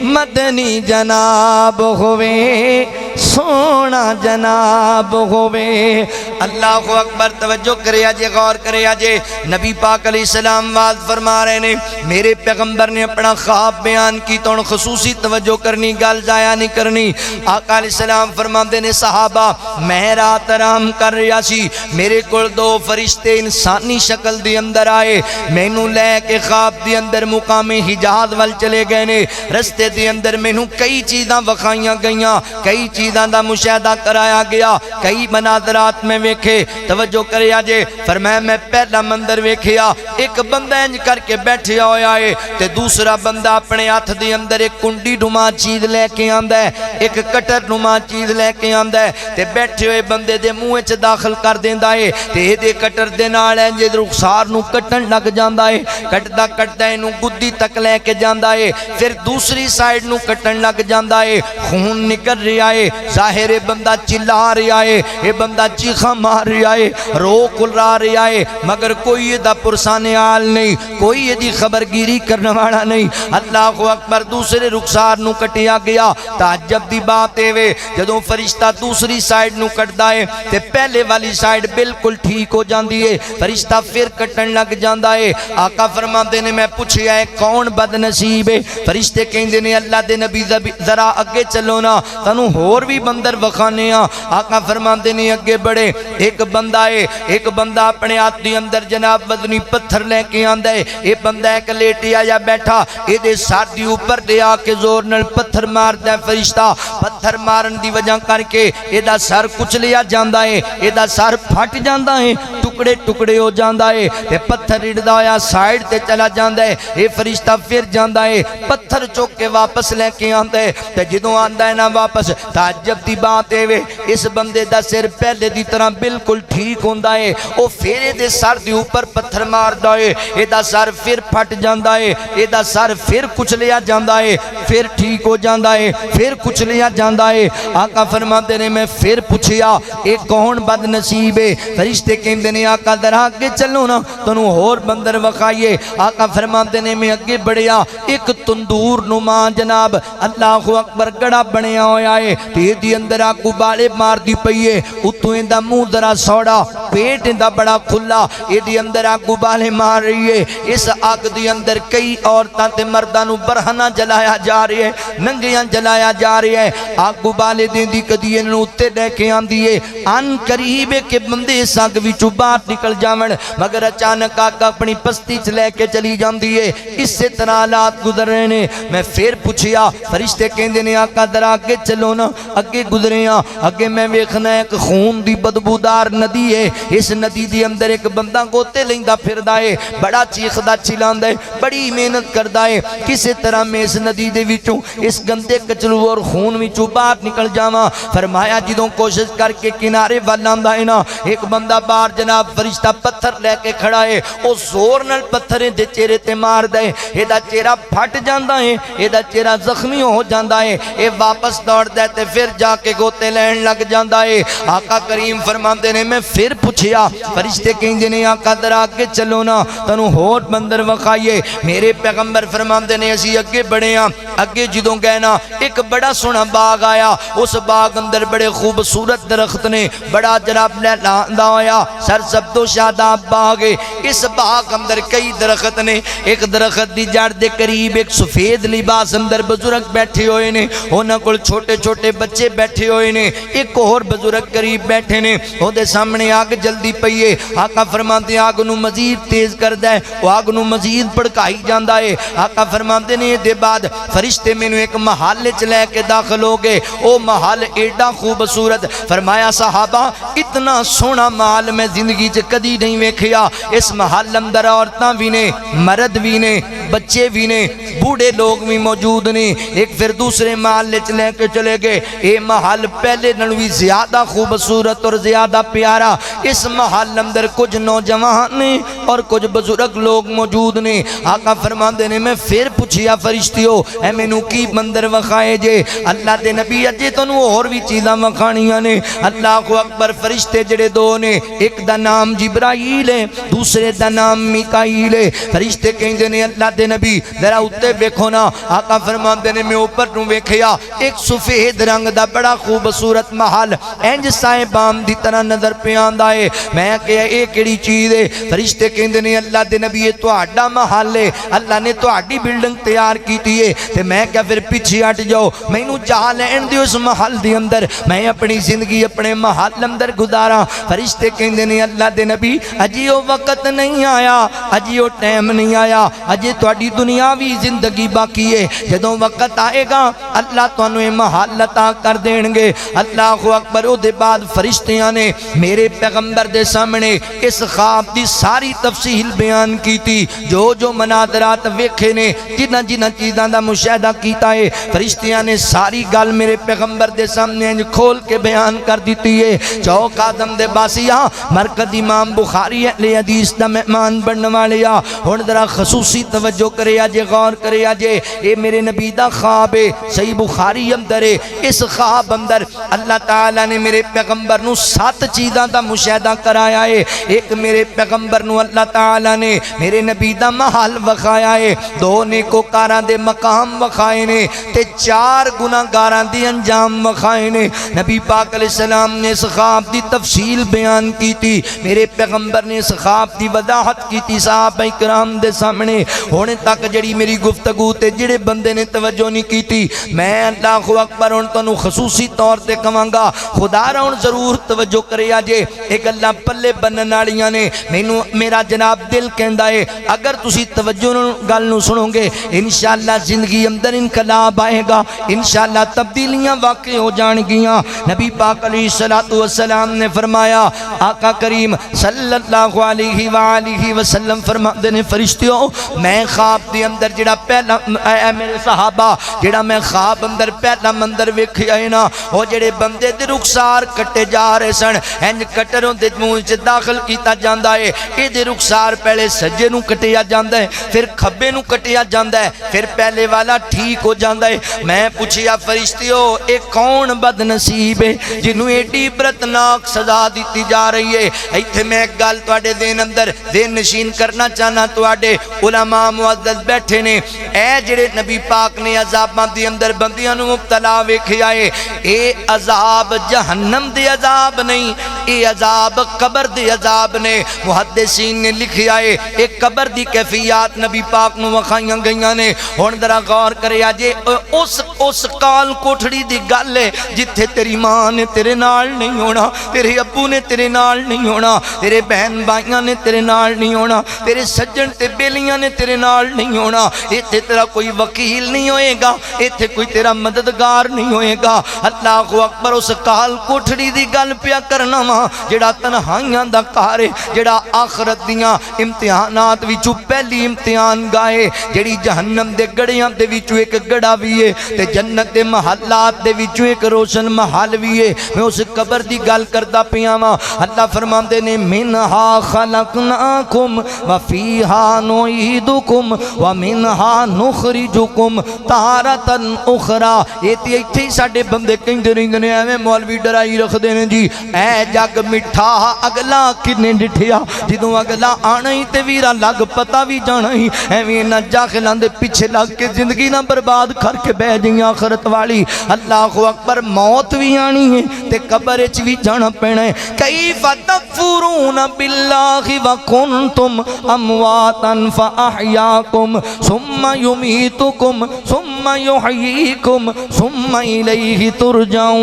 مدنی جناب ہوئے سونا جناب ہوئے اللہ اکبر توجہ کرے آجے غور کرے آجے نبی پاک علیہ السلام واضح فرما رہے نے میرے پیغمبر نے اپنا خواب بیان کی تو ان خصوصی توجہ کرنی گال ضائع نہیں کرنی آقا علیہ السلام فرما دینے صحابہ میں رات آرام کر رہا سی میرے کول دو فرشتے انسانی شکل دی اندر آئے مینوں لے کے خواب دی اندر مقام حجاز وال چلے گئے نے رستے دی اندر مینوں کئی چیزاں وکھائیاں گئیاں کئی چیزاں دا مشاہدہ کرایا گیا کئی مناظرات میں ویکھے توجہ کرے آجے فرمایا میں پہلا مندر ویکھیا ایک بندہ انج کر کے بیٹھے ہویا ہے تے دوسرا بندہ اپنے ہاتھ دے اندر ایک کنڈی نما چیز لے کے آندا ہے ایک کٹر نما چیز لے کے آندا ہے تے بیٹھے ہوئے بندے دے منہ وچ داخل کر دیندا ہے تے اے دے کٹر دے نال انج رخسار نو کٹن لگ جاندا ہے کٹدا کٹدا اینو گدی تک لے کے جاندا ہے پھر دوسری سائیڈ نو کٹن لگ جاندا ہے خون نکل رہا ہے ظاہر بندہ چلا رہا ہے یہ بندہ چیخا مار رہا ہے رو کل رہا ہے مگر کوئی یہ دا پرسان حال نہیں کوئی یہ دی خبرگیری کرنے والا نہیں اللہ اکبر دوسرے رخسار نو کٹیا گیا تعجب دی بات ہے جدوں فرشتہ دوسری سائیڈ نو کٹدا ہے تے پہلے والی سائیڈ بالکل ٹھیک ہو جاندی ہے فرشتہ پھر کٹن لگ جاندا ہے آقا فرماندے نے میں پوچھیا ہے کون بد نصیب ہے فرشتے کہندے نے اللہ دے نبی ذرا اگے چلو نا تانوں ہور بھی بندر وکھانے ہاں آقا فرماندے نے اگے بڑھے ایک بندہ ہے ایک بندہ اپنے ہاتھ دی اندر جناب وزنی پتھر لے کے آندا ہے یہ بندہ ایک لیٹیا یا بیٹھا اے دے سر دی اوپر دے آ کے زور نال پتھر ماردا ہے فرشتہ پتھر مارن دی وجہ کر کے اے دا سر کچلیا جاندا ہے اے دا سر پھٹ جاندا ہے ٹکڑے ٹکڑے ہو جاندا ہے تے پتھر اڑدا ہویا سائیڈ تے چلا جاندا ہے اے فرشتہ پھر جاندا ہے پتھر چوک کے واپس لے کے آندا ہے تے جدوں آندا ہے نا واپس تعجب دی بات ہے اس بندے دا سر پہلے دی طرح بالکل ٹھیک ہوندا ہے او پھر دے سر دی اوپر پتھر ماردا ہے اے دا سر پھر پھٹ جاندا ہے اے دا سر پھر کچلیا جاندا ہے پھر ٹھیک ہو جاندا ہے پھر کچلیا جاندا ہے آقا فرماندے نے میں پھر پوچھیا اے کون بد نصیب ہے فرشتے کہندے نے آقا ذرا اگے چلو نا تانوں ہور بندر وکھائیے آقا فرماندے نے میں اگے بڑھیا ایک تندور نما جناب اللہ اکبر گڑا بنیا ہویا ہے تے دی اندر آگ بالے مار دی پئیے اتوں ایندا منہ ذرا سوڑا پیٹ ایندا بڑا کھلا اے دی اندر آگ بالے مار رہی ہے اس آگ دی اندر کئی عورتاں تے مرداں نو برہنہ جلایا جا رہی ہے ننگیاں جلایا جا رہی ہے آگ بالے دیندی کدی اینوں تے لے کے آندی ہے ان قریب کہ بندے اس آگ وچوں باہر نکل جاون مگر اچانک آگ اپنی پستی چ لے کے چلی جاندی ہے اس سے طرح حالات گزر رہے نے میں پھر پوچھیا فرشتے کہندے نے آقا ذرا اگے چلو نا اگے گزرے ہاں اگے میں ویکھنا ایک خون دی بدبودار ندی ہے اس ندی دی اندر ایک بندہ گوتے لیندا پھردا ہے بڑا چیخدا چلاندا ہے بڑی محنت کردا ہے کسے طرح میں اس ندی دے وچوں اس گندے کچلو اور خون وچوں باہر نکل جاواں فرمایا جدوں کوشش کر کے کنارے ول آندا ہے نا ایک بندہ باہر جناب فرشتہ پتھر لے کے کھڑا ہے او زور نال پتھر دے چہرے تے ماردا ہے اے دا چہرہ پھٹ جاندا ہے اے دا چہرہ زخمی ہو جاندا ہے اے واپس دوڑدا ہے تے پھر جا کے گوتے لین لگ جاندا ہے آقا کریم فرماندے نے میں پھر پوچھیا فرشتے کہندے نے آقا ذرا اگے چلو نا تانوں ہور بندر وکھائیے میرے پیغمبر فرماندے نے اسی اگے بڑھے ہاں اگے جدوں گئے نا ایک بڑا سونا باغ آیا اس باغ اندر بڑے خوبصورت درخت نے بڑا جناب لہلاندا ہویا سرسبز و شاداب باغ ہے اس باغ اندر کئی درخت نے ایک درخت دی جڑ دے قریب ایک سفید لباس اندر بزرگ بیٹھے ہوئے نے انہاں کول چھوٹے چھوٹے بچے بیٹھے ہوئے نے ایک اور بزرگ قریب بیٹھے نے او دے سامنے آگ جلدی پئیے آقا فرماندے آگ نو مزید تیز کردا ہے او آگ نو مزید بھڑکائی جاندا ہے آقا فرماندے نے دے بعد فرشتے مینوں ایک محل وچ لے کے داخل ہو گئے او محل ایڈا خوبصورت فرمایا صحابہ اتنا سونا محل میں زندگی چ کدی نہیں ویکھیا اس محل اندر عورتاں بھی نے مرد بھی نے بچے بھی نے بوڑھے لوگ بھی موجود نے ایک پھر دوسرے محل وچ لے کے چلے گئے اے محل پہلے نالوں بھی زیادہ خوبصورت اور زیادہ زیادہ پیارا اس محل اندر کچھ نوجوان نے اور کچھ بزرگ لوگ موجود نے آقا فرماندے نے میں پھر پوچھیا فرشتیو اے مینوں کی مندر وکھائے جے اللہ دے نبی اجے تانوں اور بھی چیزاں وکھانیاں نے اللہ اکبر فرشتے جڑے دو نے ایک دا نام جبرائیل ہے دوسرے دا نام میکائیل ہے فرشتے کہندے نے اللہ دے نبی ذرا اوتے ویکھو نا آقا فرماندے نے میں اوپر نوں ویکھیا ایک سفید رنگ دا بڑا خوبصورت محل انج سائے بام دی طرح نظر پہ آندا ہے میں کہیا اے کیڑی چیز ہے فرشتے کہندے نے اللہ دے نبی یہ تہاڈا محل ہے اللہ نے تہاڈی بلڈنگ تیار کیتی ہے تے میں کہیا پھر پیچھے ہٹ جاؤ مینوں جا لین دیو اس محل دے اندر میں اپنی زندگی اپنے محل اندر گزارا فرشتے کہندے نے اللہ دے نبی اجی وہ وقت نہیں آیا اجی وہ ٹائم نہیں آیا اجی تہاڈی دنیاوی زندگی باقی ہے جدوں وقت آئے گا اللہ تانوں یہ محل عطا کر دین گے اللہ اکبر او دے بعد فرشتیاں نے میرے پیغمبر دے سامنے اس خواب دی ساری تفصیل بیان کی تھی جو مناظرات ویکھے نے جنہ جنہ چیزاں دا مشاہدہ کیتا ہے فرشتیاں نے ساری گل میرے پیغمبر دے سامنے کھول کے بیان کر دیتی ہے چوک آدم دے باسیاں مرکز امام بخاری اہل حدیث دا مہمان بننے والے آ ہن ذرا خصوصی توجہ کرے جے غور کرے جے اے میرے نبی دا خواب ہے صحیح بخاری اندر ہے اس خواب اندر اللہ تعالی نے میرے پیغمبر نو 7 چیزاں دا مشاہدہ کرایا ہے ایک میرے پیغمبر نو اللہ تعالی نے میرے نبی دا محل وکھایا ہے 2 نیکوکاراں دے مقام وکھائے نے تے 4 گناہگاراں دی انجام وکھائے نے نبی پاک علیہ السلام نے اس خواب دی تفصیل بیان کی تھی میرے پیغمبر نے اس خواب دی وضاحت کی تھی صحابہ کرام دے سامنے ہونے تک جڑی میری گفتگو تے جڑے بندے نے توجہ نہیں کی تھی میں اللہ اکبر ہن تانوں خصوصی طور تے کہاں گا خدا را ہن ضرور توجہ کرے جے ایک اللہ پلے بنن والیاں نے مینوں میرا جناب دل کہندا ہے اگر تسی توجہ گل نو سنو گے انشاءاللہ زندگی اندر انقلاب آئے گا انشاءاللہ تبدیلیاں واقع ہو جان گیاں نبی پاک علیہ السلام نے فرمایا آقا کریم صلی اللہ علیہ وآلہ وسلم فرماتے نے فرشتیوں میں خواب دے اندر جڑا پہلا اے میرے صحابہ جڑا میں خواب اندر پہلا مندر ویکھیا ہے نا وہ جڑے بندے دے رخسار کٹے جا رہے سن انج کٹروں دے منہ وچ داخل کیتا جاندا ہے اے دے رخسار پہلے سجے نو کٹیا جاندا ہے پھر کھبے نو کٹیا جاندا ہے پھر پہلے والا ٹھیک ہو جاندا ہے میں پوچھیا فرشتیوں اے کون بد نصیب ہے جنوں ایڈی برتناک سزا دیتی جا رہی ہے ایتھے میں ایک گل تواڈے دین اندر ذہن نشین کرنا چاہنا تواڈے علماء معزز بیٹھے نے اے جڑے نبی پاک نے عذاباں دے اندر بندیاں نو مبتلا ویکھیا ہے اے عذاب جہنم دے عذاب نہیں اے عذاب قبر دے عذاب نے محدثین نے لکھیا ہے ایک قبر دی کیفیات نبی پاک نو وکھائیاں گئیاں نے ہن ذرا غور کریا جے اس کال کوٹھڑی دی گل ہے جتھے تیری ماں نے تیرے نال نہیں ہونا تیرے ابو نے تیرے نال نہیں ہونا تیرے بہن بھائیاں نے تیرے نال نہیں ہونا تیرے سجن تے بیلیاں نے تیرے نال نہیں ہونا ایتھے تیرا کوئی وکیل نہیں ہوئے گا ایتھے کوئی تیرا مددگار نہیں ہوئے گا اللہ اکبر اس کال کوٹھڑی دی گل پیا کرنا وا جڑا تنہائیاں دا کار ہے جڑا آخرت دیاں امتحانات وچوں پہلی امتحان گائے جڑی جہنم دے گڑیاں دے وچوں ایک گڑا بھی ہے تے جنت دے محلات دے وچوں ایک روشن محل بھی ہے میں اس قبر دی گل کردا پیاں وا اللہ فرماندے نے منہا خلقناکم وفیہا نعیدکم ومنہا نخرجکم تارۃ اخری ایتھے ہی ساڈے بندے کہندے رہندے نے ایویں مولوی ڈرائی رکھدے نے جی اے جگ مٹھا اگلا کنے ڈٹھیا جدوں اگلا آنا ہی تے ویرا لگ پتا بھی جانا ہی ایویں نہ جاہلاں دے پیچھے لگ کے زندگی نہ برباد کر کے بہ جائیں آخرت والی اللہ اکبر موت بھی آنی ہے تے قبر وچ بھی جانا پینا ہے کیف تکفرون باللہ وکنتم امواتا فاحیاکم ثم یمیتکم ثم یحییکم ثم الیہ ترجعون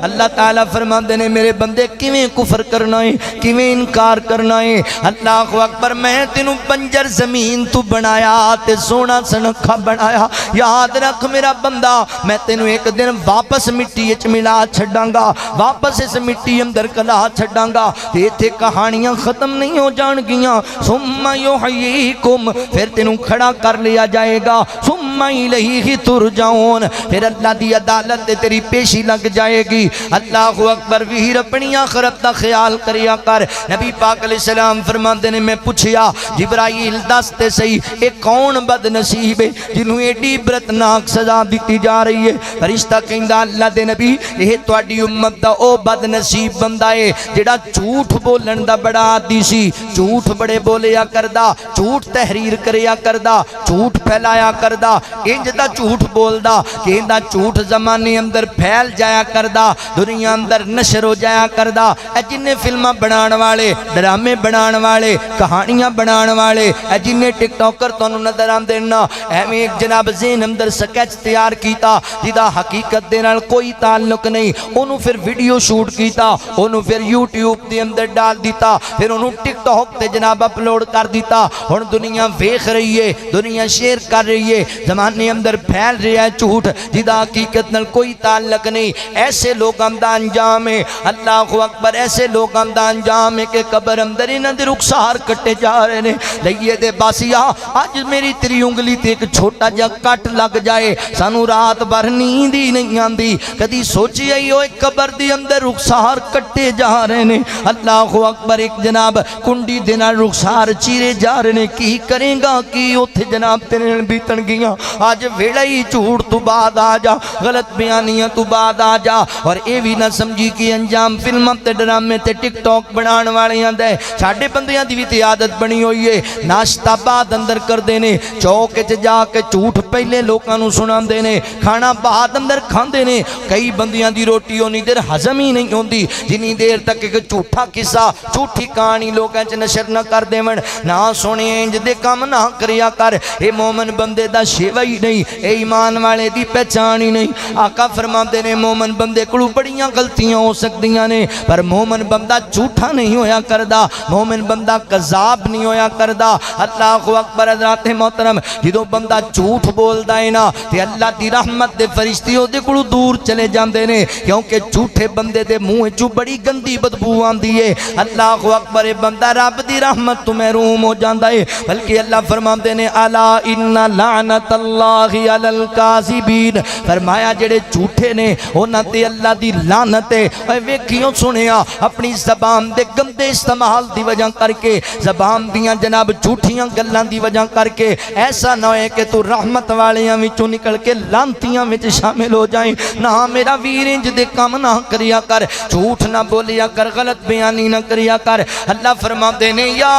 اللہ تعالیٰ فرماندے نے میرے بندے کیویں کفر کرنا ہے کیویں انکار کرنا ہے اللہ اکبر میں تینوں بنجر زمین تو بنایا تے سونا سنکھا بنایا یاد رکھ میرا بندہ میں تینوں ایک دن واپس مٹی وچ ملا چھڈاں گا واپس اس مٹی اندر کلا چھڈاں گا تے ایتھے کہانیاں ختم نہیں ہو جان گیاں ثم یحییکم پھر تینوں کھڑا کر لیا جائے گا ثم ثم الیہ ترجعون، پھر اللہ دی عدالت تے تیری پیشی لگ جائے گی۔ اللہ اکبر، ویر اپنی آخرت دا خیال کریا کر۔ نبی پاک علیہ السلام فرماندے نے میں پوچھیا جبرائیل دس تے صحیح اے کون بد نصیب ہے جنہوں ایڈی برتناک سزا دیتی جا رہی ہے؟ فرشتہ کہندا اللہ دے نبی یہ تواڈی امت دا او بد نصیب بندہ ہے جڑا جھوٹ بولن دا بڑا عادی سی، جھوٹ بڑے بولیا کردا، جھوٹ تحریر کریا کردا، جھوٹ پھیلایا کردا، انج دا جھوٹ بولدا کہ اندا جھوٹ زمانے اندر پھیل جایا کردا، دنیا اندر نشر ہو جایا کردا۔ اے جننے فلماں بنان والے، ڈرامے بنان والے، کہانیاں بنان والے، اے جننے ٹک ٹاکر تانوں نظر آندے نا، ایویں ایک جناب ذہن اندر سکیچ تیار کیتا جدا حقیقت دے نال کوئی تعلق نہیں، اونوں پھر ویڈیو شوٹ کیتا، اونوں پھر یوٹیوب دے اندر ڈال دیتا، پھر اونوں ٹک ٹاک تے جناب اپلوڈ کر دیتا۔ ہن دنیا ویکھ رہی ہے، دنیا شیئر کر رہی ہے، زمانے اندر پھیل رہا ہے جھوٹ جدا حقیقت نال کوئی تعلق نہیں۔ ایسے لوگاں دا انجام ہے، اللہ اکبر، ایسے لوگاں دا انجام ہے کہ قبر اندر انہاں دے رخسار کٹے جا رہے نے۔ لئیے دے باسیا اج میری تیری انگلی تے ایک چھوٹا جا کٹ لگ جائے سانو رات بھر نیند ہی نہیں آندی، کدی سوچی آئی ہوئے قبر دی اندر رخسار کٹے جا رہے نے۔ اللہ اکبر، ایک جناب کنڈی دینا رخسار چیرے جا رہے نے، کی کریں گا کی اتھے جناب تیرے بیتن گیاں۔ آج ویڑا ہی جھوٹ تو بعد آ جا، غلط بیانیاں تو بعد آ جا، اور اے بھی نہ سمجھی کہ انجام فلموں تے ڈرامے تے ٹک ٹاک بنان والیاں دے ساڈے بندیاں دی بھی عادت بنی ہوئی ہے، ناشتہ بعد اندر کر دینے، چوک چ جا کے جھوٹ پہلے لوکاں نوں سناندے نے، کھانا بعد اندر کھاندے نے۔ کئی بندیاں دی روٹی اونی دیر ہضم ہی نہیں ہوندی جنی دیر تک ایک جھوٹا قصہ، جھوٹی کہانی لوکاں چ نشر نہ کر دیون۔ نہ سونے انج دے کم نہ کریا کر، اے مومن بندے دا شیوا ہی نہیں، اے ایمان والے دی پہچان ہی نہیں۔ آقا فرماندے نے مومن بندے کولوں بڑیاں غلطیاں ہو سکدیاں نے، پر مومن بندہ جھوٹا نہیں ہویا کردا، مومن بندہ کذاب نہیں ہویا کردا۔ اللہ اکبر، حضرات محترم، جدوں بندہ جھوٹ بولدا ہے نا تے اللہ دی رحمت دے فرشتے او دے کولوں دور چلے جاندے نے، کیونکہ جھوٹے بندے دے منہ وچوں بڑی گندی بدبو آندی ہے۔ اللہ اکبر، بندہ رب دی رحمت تو محروم ہو جاندا ہے۔ بلکہ اللہ فرماندے نے الا ان لعنت اللہ علی الکاذبین، فرمایا جڑے جھوٹے نے انہاں تے اللہ دی لعنت ہے۔ اے ویکھیو سنیا اپنی زبان دے گندے استعمال دی وجہ کر کے، زبان دیاں جناب جھوٹیاں گلاں دی وجہ کر کے ایسا نہ ہوئے کہ تو رحمت والیاں وچوں نکل کے لانتیاں وچ شامل ہو جائیں۔ نہ میرا ویر انج دے کم نہ کریا کر، جھوٹ نہ بولیا کر، غلط بیانی نہ کریا کر۔ اللہ فرماندے نے یا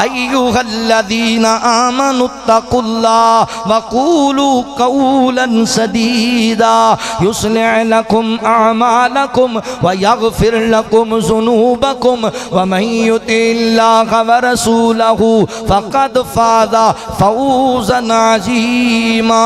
ایھا الذین آمنوا اتقوا اللہ وقولوا قولا سدیدا یصلح لکم اعمالکم ویغفر لکم ذنوبکم ومن یطع اللہ ورسولہ فقد فاز فوزا عظیما۔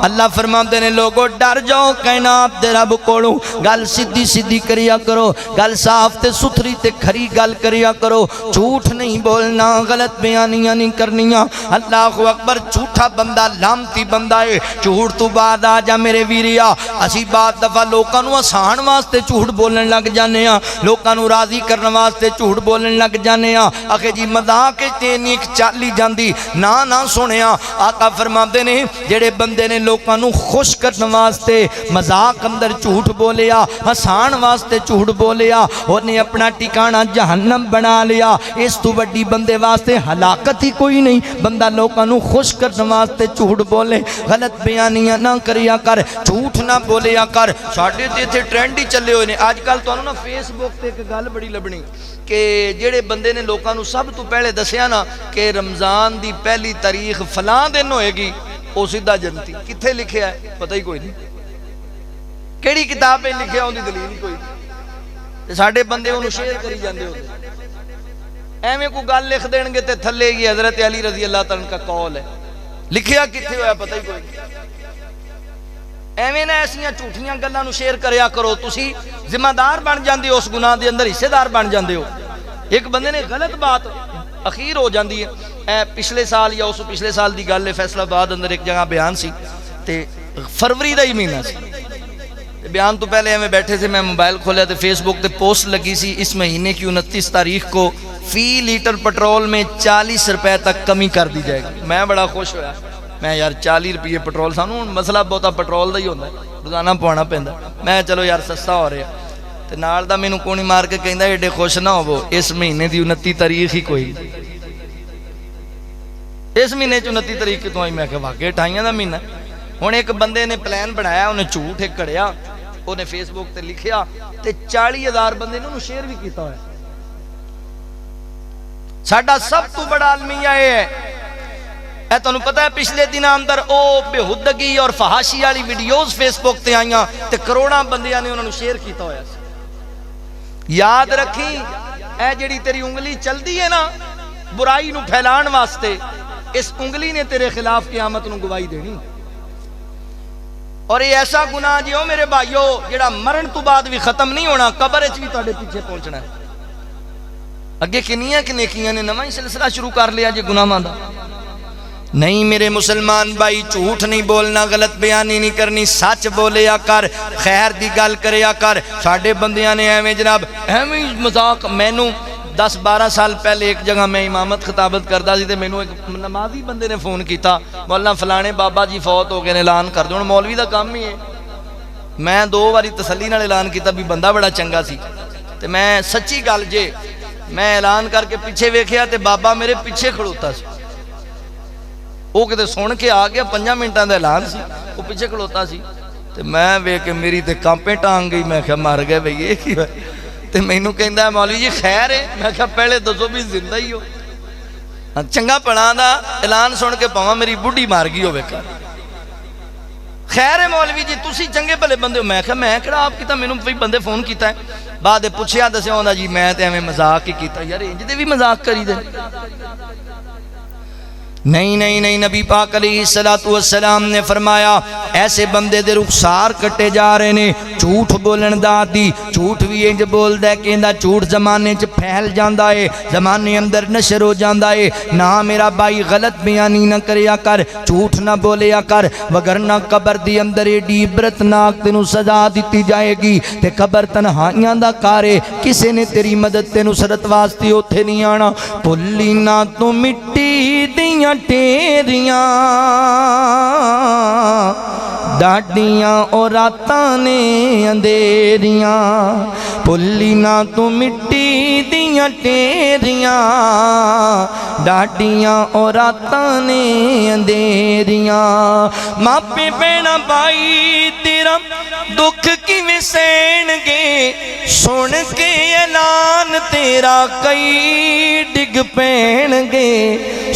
اللہ فرماندے نے لوگو ڈر جاؤ کائنات دے رب کولوں، گل سیدھی سیدھی کریا کرو، گل صاف تے ستھری تے کھری گل کریا کرو، جھوٹ نہیں بولنا، غلط بیانیاں نہیں کرنیاں۔ اللہ اکبر، جھوٹا بندہ لامتی بندہ ہے۔ جھوٹ تو بعد آ جا میرے ویریا، اسی بعد دفعہ لوکاں نوں ہسان واسطے جھوٹ بولن لگ جانے ہاں، لوکاں نوں راضی کرن واسطے جھوٹ بولن لگ جانے ہاں۔ آخے جی مذاق تے نہیں ایک چالی جاندی، نہ سنیا۔ آقا فرماندے نے جڑے بندے نے لوکاں نوں خوش کرن واسطے مذاق اندر جھوٹ بولیا، ہسان واسطے جھوٹ بولیا، انہیں اپنا ٹھکانہ جہنم بنا لیا۔ اس تو بڑی بندے واسطے ہلاکت ہی کوئی نہیں۔ بندہ لوکاں نوں خوش کرن واسطے جھوٹ بولے، غلط بیانیاں نہ کریا کر، جھوٹ نہ بولیا کر۔ ساڈے تے ایتھے ٹرینڈ ہی چلے ہوئے نے۔ اج کل تانوں نا فیس بک تے ایک گل بڑی لبنی کہ جڑے بندے نے لوکاں نوں سب تو پہلے دسیا نا کہ رمضان دی پہلی تاریخ فلاں دن ہوئے گی، او سیدھا جنتی۔ کتھے لکھیا ہے پتہ ہی کوئی نہیں، کیڑی کتاب میں لکھیا اون دی دلیل ہی کوئی نہیں، تے ساڈے بندے اونوں شیئر کری جاندے ہوندے۔ ایویں کوئی گل لکھ دین گے تے تھلے یہ حضرت علی رضی اللہ تعالیٰ کا قول ہے، لکھیا کتھے ہویا پتہ ہی کوئی نہیں۔ ایویں نہ ایسیاں جھوٹیاں گلاں نوں شیئر کریا کرو، تسی ذمہ دار بن جاندے ہو، اس گناہ دے اندر حصے دار بن جاندے ہو۔ ایک بندے نے غلط بات اخیر ہو جاندی ہے، پچھلے سال یا اس پچھلے سال دی گل ہے، فیصلہ آباد اندر ایک جگہ بیان سی تے فروری دا ہی مہینہ سی، بیان تو پہلے ہمیں بیٹھے تھے، میں موبائل کھولیا تو فیس بک تے پوسٹ لگی سی اس مہینے کی 29 تاریخ کو فی لیٹر پٹرول میں 40 روپے تک کمی کر دی جائے گی۔ میں بڑا خوش ہویا، میں یار 40 روپے پٹرول، سانوں مسئلہ بہتا پٹرول دا ہی ہوتا ہے، روزانہ پوانا پیندا، میں چلو یار سستا ہو رہا تے نال دا مینوں کونی مار کے کہندا ایڈے خوش نہ ہوو، اس مہینے دی 29 تاریخ ہی کوئی، اس مہینے 29 تاریخ کتوں آئی؟ میں کہ واقعی 28 دا مہینہ۔ ہن ایک بندے نے پلان بنایا، انہیں جھوٹ ایک کڑیا، انہیں فیس بک تے لکھیا تے 40,000 بندے نے انہوں شیئر بھی کیتا ہے۔ ساڈا سب تو بڑا المیہ ہے، اے تو پتہ ہے پچھلے دن اندر او بےہودگی اور فحاشی والی ویڈیوز فیس بک تے آئیاں تے کروڑاں بندیاں نے انہوں شیئر کیتا ہوا ہے۔ یاد رکھی اے جڑی تیری انگلی چل دی ہے نا برائی نو پھیلان واسطے، اس انگلی نے تیرے خلاف قیامت نو گواہی دینی، اور یہ ایسا گناہ جی ہو میرے بھائیو جڑا مرن تو بعد بھی ختم نہیں ہونا، قبر اچ بھی تواڈے پیچھے پہنچنا ہے۔ اگے کنیاں کہ نیکیاں نے نواں سلسلہ شروع کر لیا جی گناہاں دا۔ نہیں میرے مسلمان بھائی، جھوٹ نہیں بولنا، غلط بیانی نہیں کرنی، سچ بولیا کر، خیر دی گل کریا کر۔ ساڈے بندیاں نے ایویں جناب ایویں مذاق، مینوں 10-12 سال پہلے ایک جگہ میں امامت خطابت کردا سی تے مینوں ایک نمازی بندے نے فون کیتا، مولانا فلانے بابا جی فوت ہو گئے نے، اعلان کر دو۔ ہن مولوی دا کام ہی ہے، میں 2 باری تسلی نال اعلان کیتا بھی بندہ بڑا چنگا سی، تے میں سچی گل جے میں اعلان کر کے پیچھے ویکھیا تے بابا میرے پیچھے کھڑوتا سی، وہ کتے سن کے آ گیا، 5 منٹاں دا اعلان سی، وہ پیچھے کھڑوتا سی تے میں ویکھ کے میری تے کانپیں ٹانگ گئی، میں کہا مر گئے بھئی یہ کی ہے؟ تے مینوں کہندا ہے مولوی جی خیر ہے، میں کہا پہلے دسو بھی زندہ ہی ہو، چنگا پڑھا دا اعلان سن کے پاواں میری بڈھی مار گئی ہوے کر، خیر ہے مولوی جی تسی چنگے بھلے بندے ہو۔ میں کہا میں کہڑا آپ کیتا، مینوں کوئی بندے فون کیتا ہے، بعد پوچھیا دسیا ہوندا جی میں تے ایویں مذاق ہی کیتا۔ یار انج دے بھی مذاق کری دے؟ نہیں نہیں نہیں، نبی پاک علیہ السلام نے فرمایا ایسے بندے دے رخسار کٹے جا رہے نے جھوٹ بولن دا عادی۔ جھوٹ بھی انج بولدا ہے کہ جھوٹ زمانے چ پھیل جاندا ہے، زمانے اندر نشر ہو جاندا ہے۔ نہ میرا بھائی غلط بیانی نہ کریا کر، جھوٹ نہ بولیا کر، وگرنہ قبر دی اندر ایڈی عبرتناک تینوں سزا دتی جائے گی تے قبر تنہائیاں دا کارے، کسے نے تیری مدد تے نصرت واسطے اوتھے نہیں آنا۔ بھلی نہ تو مٹی دیاں ٹیریاں ڈاڈیاں اور راتاں نے اندھیریاں، بھلی نہ تو مٹی دیاں ٹیریاں ڈاڈیاں اور راتاں نے اندھیریاں۔ ماپے بہنا بھائی تیرا دکھ کیویں سہن گے، سن کے اعلان تیرا کئی ڈگ پین گے،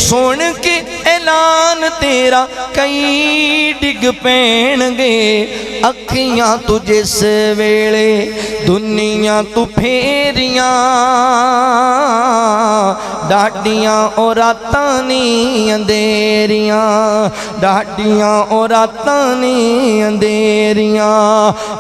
سن کے اعلان تیرا کئی ڈگ پین گے۔ اکھیاں تو جس ویلے دنیا تو پھیریاں ڈاڈیاں اور راتاں نی اندھیریاں، ڈاڈیاں اور راتاں نی اندھیریاں۔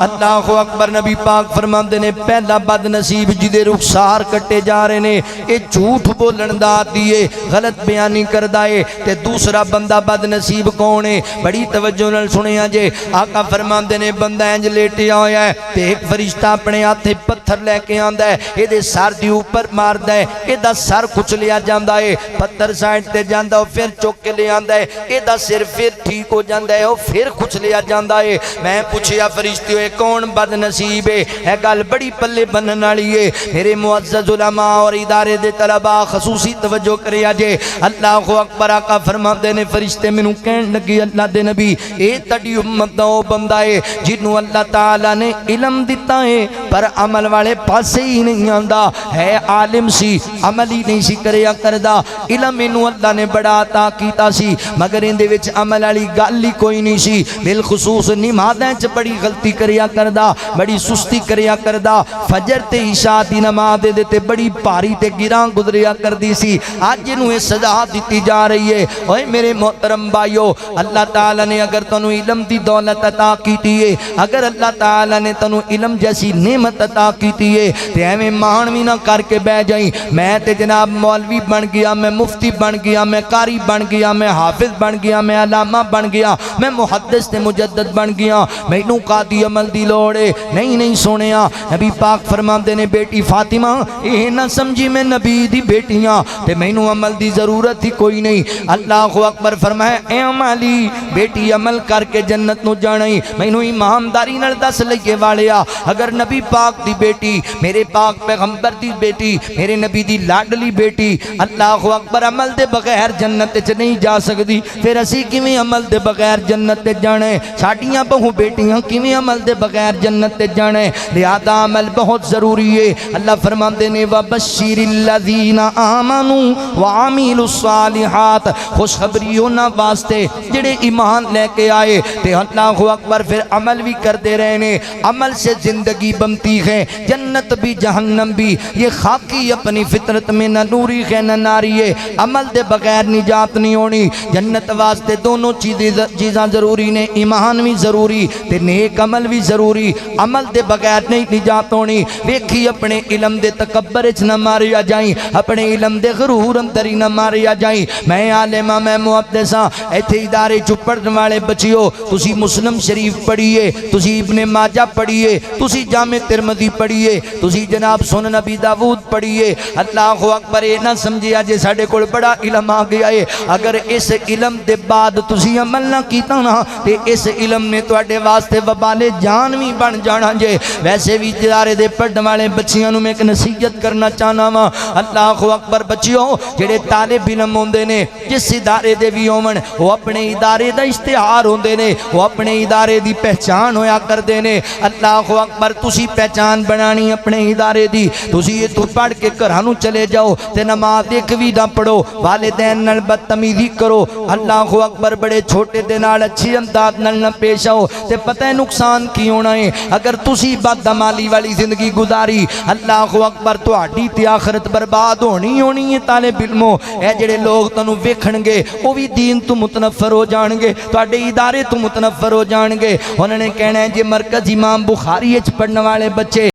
اللہ اکبر۔ نبی پاک فرماندے نے پہلا بد نصیب جدے رخسار کٹے جا رہے نے اے جھوٹ بولن دا عادی ہے، غلط بیانی کردا ہے۔ تے دوسرا بندہ بد نصیب کون ہے؟ بڑی توجہ نال سنیا جے، آقا فرماندے نے بندہ انج لیٹیا ہویا ہے تے ایک فرشتہ اپنے ہاتھ پتھر لے کے آندا ہے، اے دے سر دی اوپر ماردا ہے، اے دا سر کچلیا جاندا ہے، پتھر سائڈ تے جاندا او پھر چک کے لے آندا ہے، اے دا سر پھر ٹھیک ہو جاندا ہے او پھر کچلیا جاندا ہے۔ میں پوچھیا فرشتے ہوئے کون بد نصیب ہے؟ اے گل بڑی پلے بنن والی ہے۔ میرے معزز علماء اور ادارے دے طلباء خصوصی توجہ کریا جے۔ اللہ اکبر۔ آقا فرماندے نے فرشتے مینوں کہن لگے اللہ دے نبی اے تڑی امت دا او بندہ ہے جنوں اللہ تعالی نے علم دتا ہے پر عمل والے پاسے ہی نہیں آندا، ہے عالم سی عمل ہی نہیں سی کریا کردا، علم اینوں اللہ نے بڑا عطا کیتا سی مگر اندے وچ عمل والی گل ہی کوئی نہیں سی۔ بالخصوص نمازاں چ بڑی غلطی کریا کردا، بڑی سستی کریا کردا، فجر تے عشاء دی نماز دے تے بڑی بھاری تے گراں گزریا کردی سی۔ اج نوں اے سزا دتی جا رہی ہے۔ اور اوے میرے محترم بھائیو اللہ تعالیٰ نے اگر تنو علم دی دولت عطا کیتی ہے اگر اللہ تعالیٰ نے تنو علم جیسی نعمت عطا کیتی ہے تے ایویں مانوی نہ کر کے بہ جائیں میں تے جناب مولوی بن گیا میں مفتی بن گیا میں قاری بن گیا میں حافظ بن گیا میں علامہ بن گیا میں محدث تے مجدد بن گیا مینوں قاضی عمل دی لوڑ ہے نہیں سونیا نبی پاک فرماندے نے بیٹی فاطمہ یہ نہ سمجھی میں نبی دی بیٹیاں تے مینوں عمل دی ضرورت ہی کوئی نہیں اللہ اکبر فرمایا اے عملی بیٹی عمل کر کے جنت نو جانے مینوں ایمانداری نال دس لئیے والیا اگر نبی پاک دی بیٹی میرے پاک پیغمبر دی بیٹی میرے نبی دی لاڈلی بیٹی اللہ اکبر عمل دے بغیر جنت وچ نہیں جا سکدی پھر اسی کیویں عمل دے بغیر جنت تے جانے ساڈیاں بہو بیٹیاں کیویں عمل دے بغیر جنت تے جانے لہذا عمل بہت ضروری ہے اللہ فرماندے نے وبشر الذین آمنوا وعملوا الصالحات خوشخبری ہونا واسطے جڑے ایمان لے کے آئے تے اللہ اکبر پھر عمل بھی کرتے رہنے عمل سے زندگی بنتی ہے جنت بھی جہنم بھی یہ خاکی اپنی فطرت میں نہ نوری ہے نہ ناری ہے عمل دے بغیر نجات نہیں ہونی جنت واسطے دونوں چیزاں ضروری نے ایمان بھی ضروری تے نیک عمل بھی ضروری عمل دے بغیر نہیں نجات ہونی ویکھی اپنے علم دے تکبر وچ نہ ماریا جائیں اپنے علم دے غرور اندر ہی نہ ماریا جائیں میں عالمہ میں محدث ہاں ایتھے ادارے چ پڑھن والے بچیو تسی مسلم شریف پڑھیے تسی ابن ماجہ پڑھیے تسی جامع ترمذی پڑھیے تسی جناب سنن ابی داؤد پڑھیے اللہ اکبر یہ نہ سمجھیا جے ساڈے کول بڑا علم آ گیا ہے اگر اس علم دے بعد تسی عمل نہ کیتا نا تے اس علم نے تواڈے واسطے وبال جان بھی بن جانا جے ویسے بھی ادارے دے پڑھن والے بچیاں نوں میں ایک نصیحت کرنا چاہنا وا اللہ اکبر بچیو جڑے طالب علم ہوندے نے جس ادارے دے بھی ہون وہ اپنے ادارے دا اشتہار ہوندے نے وہ اپنے ادارے دی پہچان ہویا کردے نے اللہ اکبر تسی پہچان بنانی اپنے ادارے دی تسی یہ تو پڑھ کے گھراں نوں چلے جاؤ تے نماز ایک بھی نہ پڑھو والدین نال بدتمیزی کرو اللہ اکبر بڑے چھوٹے دے نال اچھی انداز نال نہ پیش آؤ تے پتہ ہے نقصان کی ہونا ہے اگر تسی بدعمالی والی زندگی گزاری اللہ اکبر تہاڈی تے آخرت برباد ہونی ہے طالب علمو اے جڑے لوگ تانوں ویکھن گے وہ بھی دین تو متنفر ہو جان گے تواڈے ادارے تو متنفر ہو جان گے انہوں نے کہنا ہے جی مرکز امام بخاری وچ پڑھن والے بچے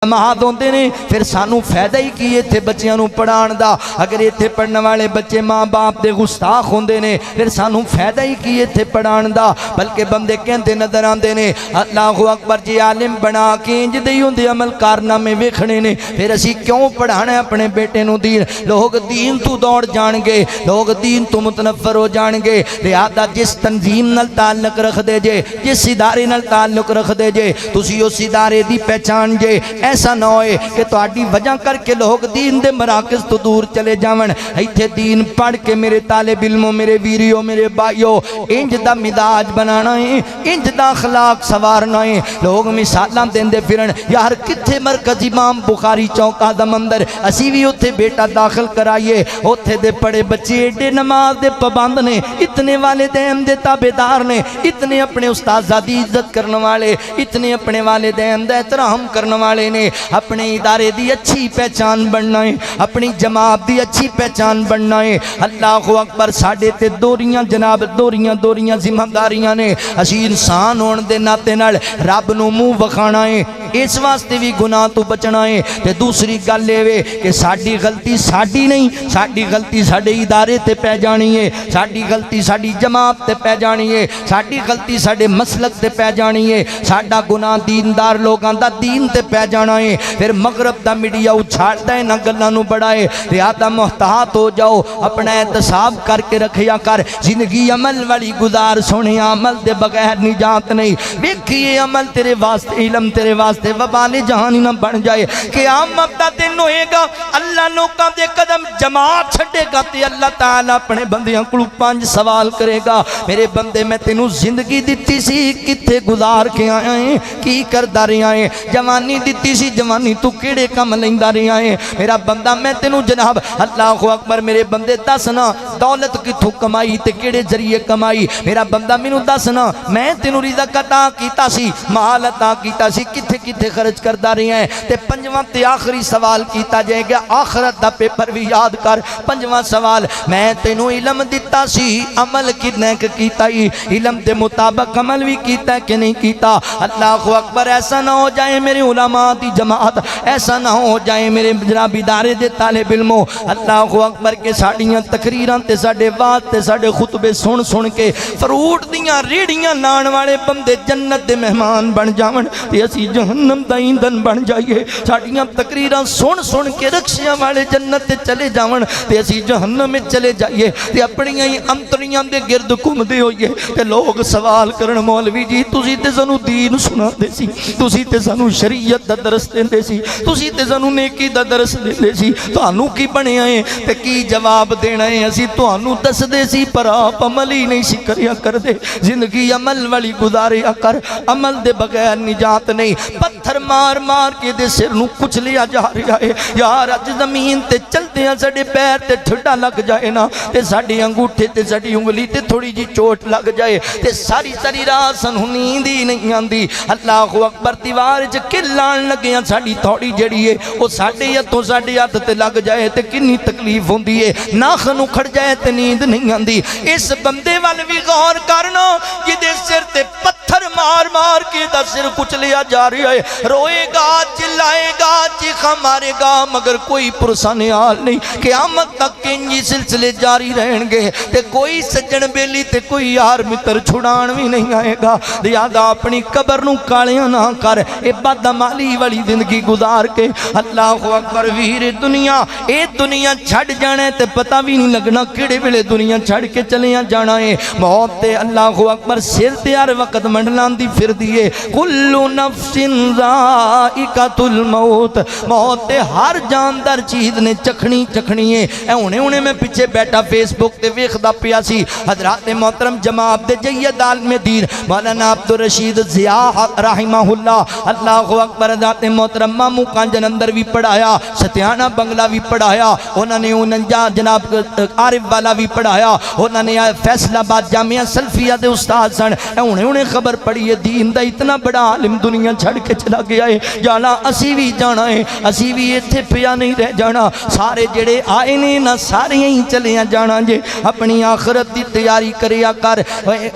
جماعت ہوندے نے پھر سانو فائدہ ہی کی ایتھے بچیاں نوں پڑھان دا اگر ایتھے پڑھن والے بچے ماں باپ دے گستاخ ہوندے نے پھر سانو فائدہ ہی کی ایتھے پڑھان دا بلکہ بندے کہندے نظر آندے نے اللہ اکبر جی عالم بنا کے انج دے ہوندے عمل کارنامے ویکھنے نے پھر اسی کیوں پڑھانا ہے اپنے بیٹے نوں دین لوگ دین تو دوڑ جان گے لوگ دین تو متنفر ہو جان گے لہذا جس تنظیم نال تعلق رکھ دے جے جس ادارے نال تعلق رکھ دے جے تسی اس ادارے دی پہچان جے ایسا نہ ہوئے کہ تہاڈی وجہ کر کے لوگ دین دے مراکز تو دور چلے جاون ایتھے دین پڑھ کے میرے طالب علموں میرے ویریوں میرے بھائیوں انج دا مزاج بنانا ہے انج دا اخلاق سوارنا ہے لوگ مثالاں دیندے پھرن یار کتھے مرکز امام بخاری چوک آدم اندر اسی بھی اوتھے بیٹا داخل کرائیے اوتھے دے پڑے بچے ایڈے نماز دے پابند نے اتنے والدین دے تابعدار نے اتنے اپنے استاذہ دی عزت کرنے والے اتنے اپنے والدین دا احترام کرنے والے نے اپنے ادارے دی اچھی پہچان بننا ہے اپنی جماعت دی اچھی پہچان بننا ہے اللہ اکبر ساڈے تے دوریاں جناب دوریاں ذمہ داریاں نے اسی انسان ہون دے ناتے نال رب نو منہ وکھانا ہے اس واسطے بھی گناہ تو بچنا ہے تے دوسری گل اے کہ ساڈی غلطی ساڈی نہیں ساڈی غلطی ساڈے ادارے تے پہ جانی ہے ساڈی غلطی ساڈی جماعت تے پہ جانی ہے ساڈی غلطی ساڈے مسلک تے پہ جانی ہے ساڈا گناہ دیندار لوگاں دا دین تے پہ جانا ہے پھر مغرب دا میڈیا اچھالتا ہے نہ گلاں نو بڑھائے لہذا محتاط ہو جاؤ اپنا احتساب کر کے رکھیا کر زندگی عمل والی گزار سونے عمل دے بغیر نجات نہیں ویکھیے عمل تیرے واسطے علم تیرے واسطے وبال جہان نہ بن جائے قیامت دا دن ہوئے گا اللہ لوکاں دے قدم جماعت چھڈے گا تے اللہ تعالی اپنے بندیاں کولوں 5 سوال کرے گا میرے بندے میں تینوں زندگی دتی سی کتھے گزار کے آیا ہے کی کردا رہیا ہے جوانی دتی سی جوانی تو کیڑے کم لیندا رہیا ہے میرا بندہ میں تینوں جناب اللہ اکبر میرے بندے دسنا دولت کتھوں کمائی تے کیڑے ذریعے کمائی میرا بندہ مینوں دسنا میں تینوں رزق عطا کیتا سی مال عطا کیتا سی کتھے کتے خرچ کردا رہی ہیں تے پنجواں تے آخری سوال کیتا جائے گا آخرت دا پیپر بھی یاد کر پنجواں سوال میں تینوں علم دیتا سی عمل کتنے کیتا ہی علم دے مطابق عمل بھی کیتا ہے کہ نہیں کیتا اللہ اکبر ایسا نہ ہو جائے میرے علماء دی جماعت ایسا نہ ہو جائے میرے جناب ادارے دے طالب علموں اللہ اکبر کے ساڑیاں تقریراں تے ساڑے بات تے ساڑے خطبے سن کے فروٹ دیاں ریڑیاں لان والے بندے جنت دے مہمان بن جاون تے اسی جہنم دا ایندھن بن جائیے ساڑیاں تقریراں سن کے رکشیاں والے جنت تے چلے جاون تے اسی جہنم میں چلے جائیے تے اپنیاں ہی انتریاں دے گرد گھوم دے ہوئیے تے لوگ سوال کرن مولوی جی تسی تے سانو دین سنا دے سی تسی تے سانو شریعت دا درس دے دے سی تسی تے سانو نیکی دا درس دے دے سی تانوں کی بنے آئے تے کی جواب دینا ہے اسی تانوں دس دے سی پر آپ عمل ہی نہیں کریا کر دے زندگی عمل والی گزاریا کر عمل دے بغیر نجات نہیں پتھر مار کے دے سر نو کچھ لیا جا رہا ہے یار اج زمین تے چلتے ہیں ساڑے پیر تے ٹھڈا لگ جائے نا تے ساڑی انگوٹھے تے ساڑی انگلی تے تھوڑی جی چوٹ لگ جائے تے ساری رات سنوں نیند ہی نہیں آندی اللہ اکبر دیوار وچ کلان لگیاں ساڑی تھوڑی جڑی ہے او ساڈے ہتھوں ساڈے ہاتھ تے لگ جائے تے کنی تکلیف ہوندی ہے ناخن اکھڑ جائے تے نیند نہیں آندی اس بندے وال بھی غور کرنا جدے سر تے پتھر مار کے دا سر کچھ لیا جا رہا ہے روئے گا چلائے گا چیخا مارے گا مگر کوئی پرسان حال نہیں قیامت تک کنجی سلسلے جاری رہن گے تے کوئی سجن بیلی تے کوئی یار متر چھڑان بھی نہیں آئے گا لہذا اپنی قبر نو کالیاں نہ کر اے بدعمالی والی زندگی گزار کے اللہ اکبر ویر دنیا چھڑ جانا ہے تے پتہ بھی نہیں لگنا کیڑے ویلے دنیا چھڑ کے چلیاں جانا ہے موت تے اللہ اکبر سر تے ہر وقت منڈلان دی پھر دیئے کل نفس ذائقۃ الموت موت تے ہر جاندار چیز نے چکھنی ہے اے میں پیچھے بیٹھا فیس بک تے ویکھدا پیا سی حضرات محترم جماعت دے جید عالم دین مولانا عبدالرشید ضیاء رحمہ اللہ اکبر حضرات محترم مامو کانجن اندر بھی پڑھایا ستیانہ بنگلہ بھی پڑھایا انہوں نے انجا جناب عارف والا بھی پڑھایا انہوں نے فیصل آباد جامعہ سلفیہ دے استاد سن انہیں خبر پڑی ہے دین دا اتنا بڑا عالم دنیا چھڑ کے چلا گیا ہے جانا اسی بھی جانا ہے اسی بھی ایتھے پیا نہیں رہ جانا سارے جڑے آئے نے نہ سارے ہی چلیاں جانا جے اپنی آخرت دی تیاری کریا کر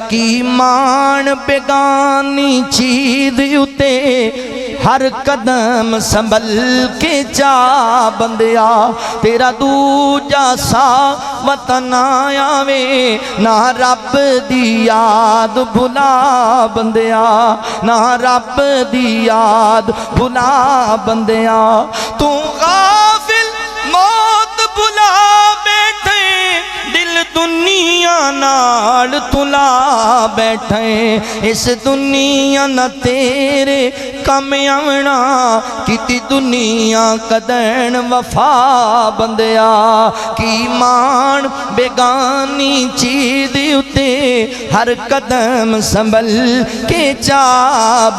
کی مان بیگانی چیز اتے ہر قدم سنبھل کے جا بندیا تیرا دوجا سا وطن آیا وے نہ رب دی یاد بھلا بندیا نہ رب دی یاد بھلا بندیا تو غافل موت بھلا بیٹھے دل دنیا نال تلا بیٹھے اس دنیا نہ تیرے کم آونا کیتی دنیا قدرن وفا بندیا کی مان بیگانی چیز اتے ہر قدم سنبھل کے چا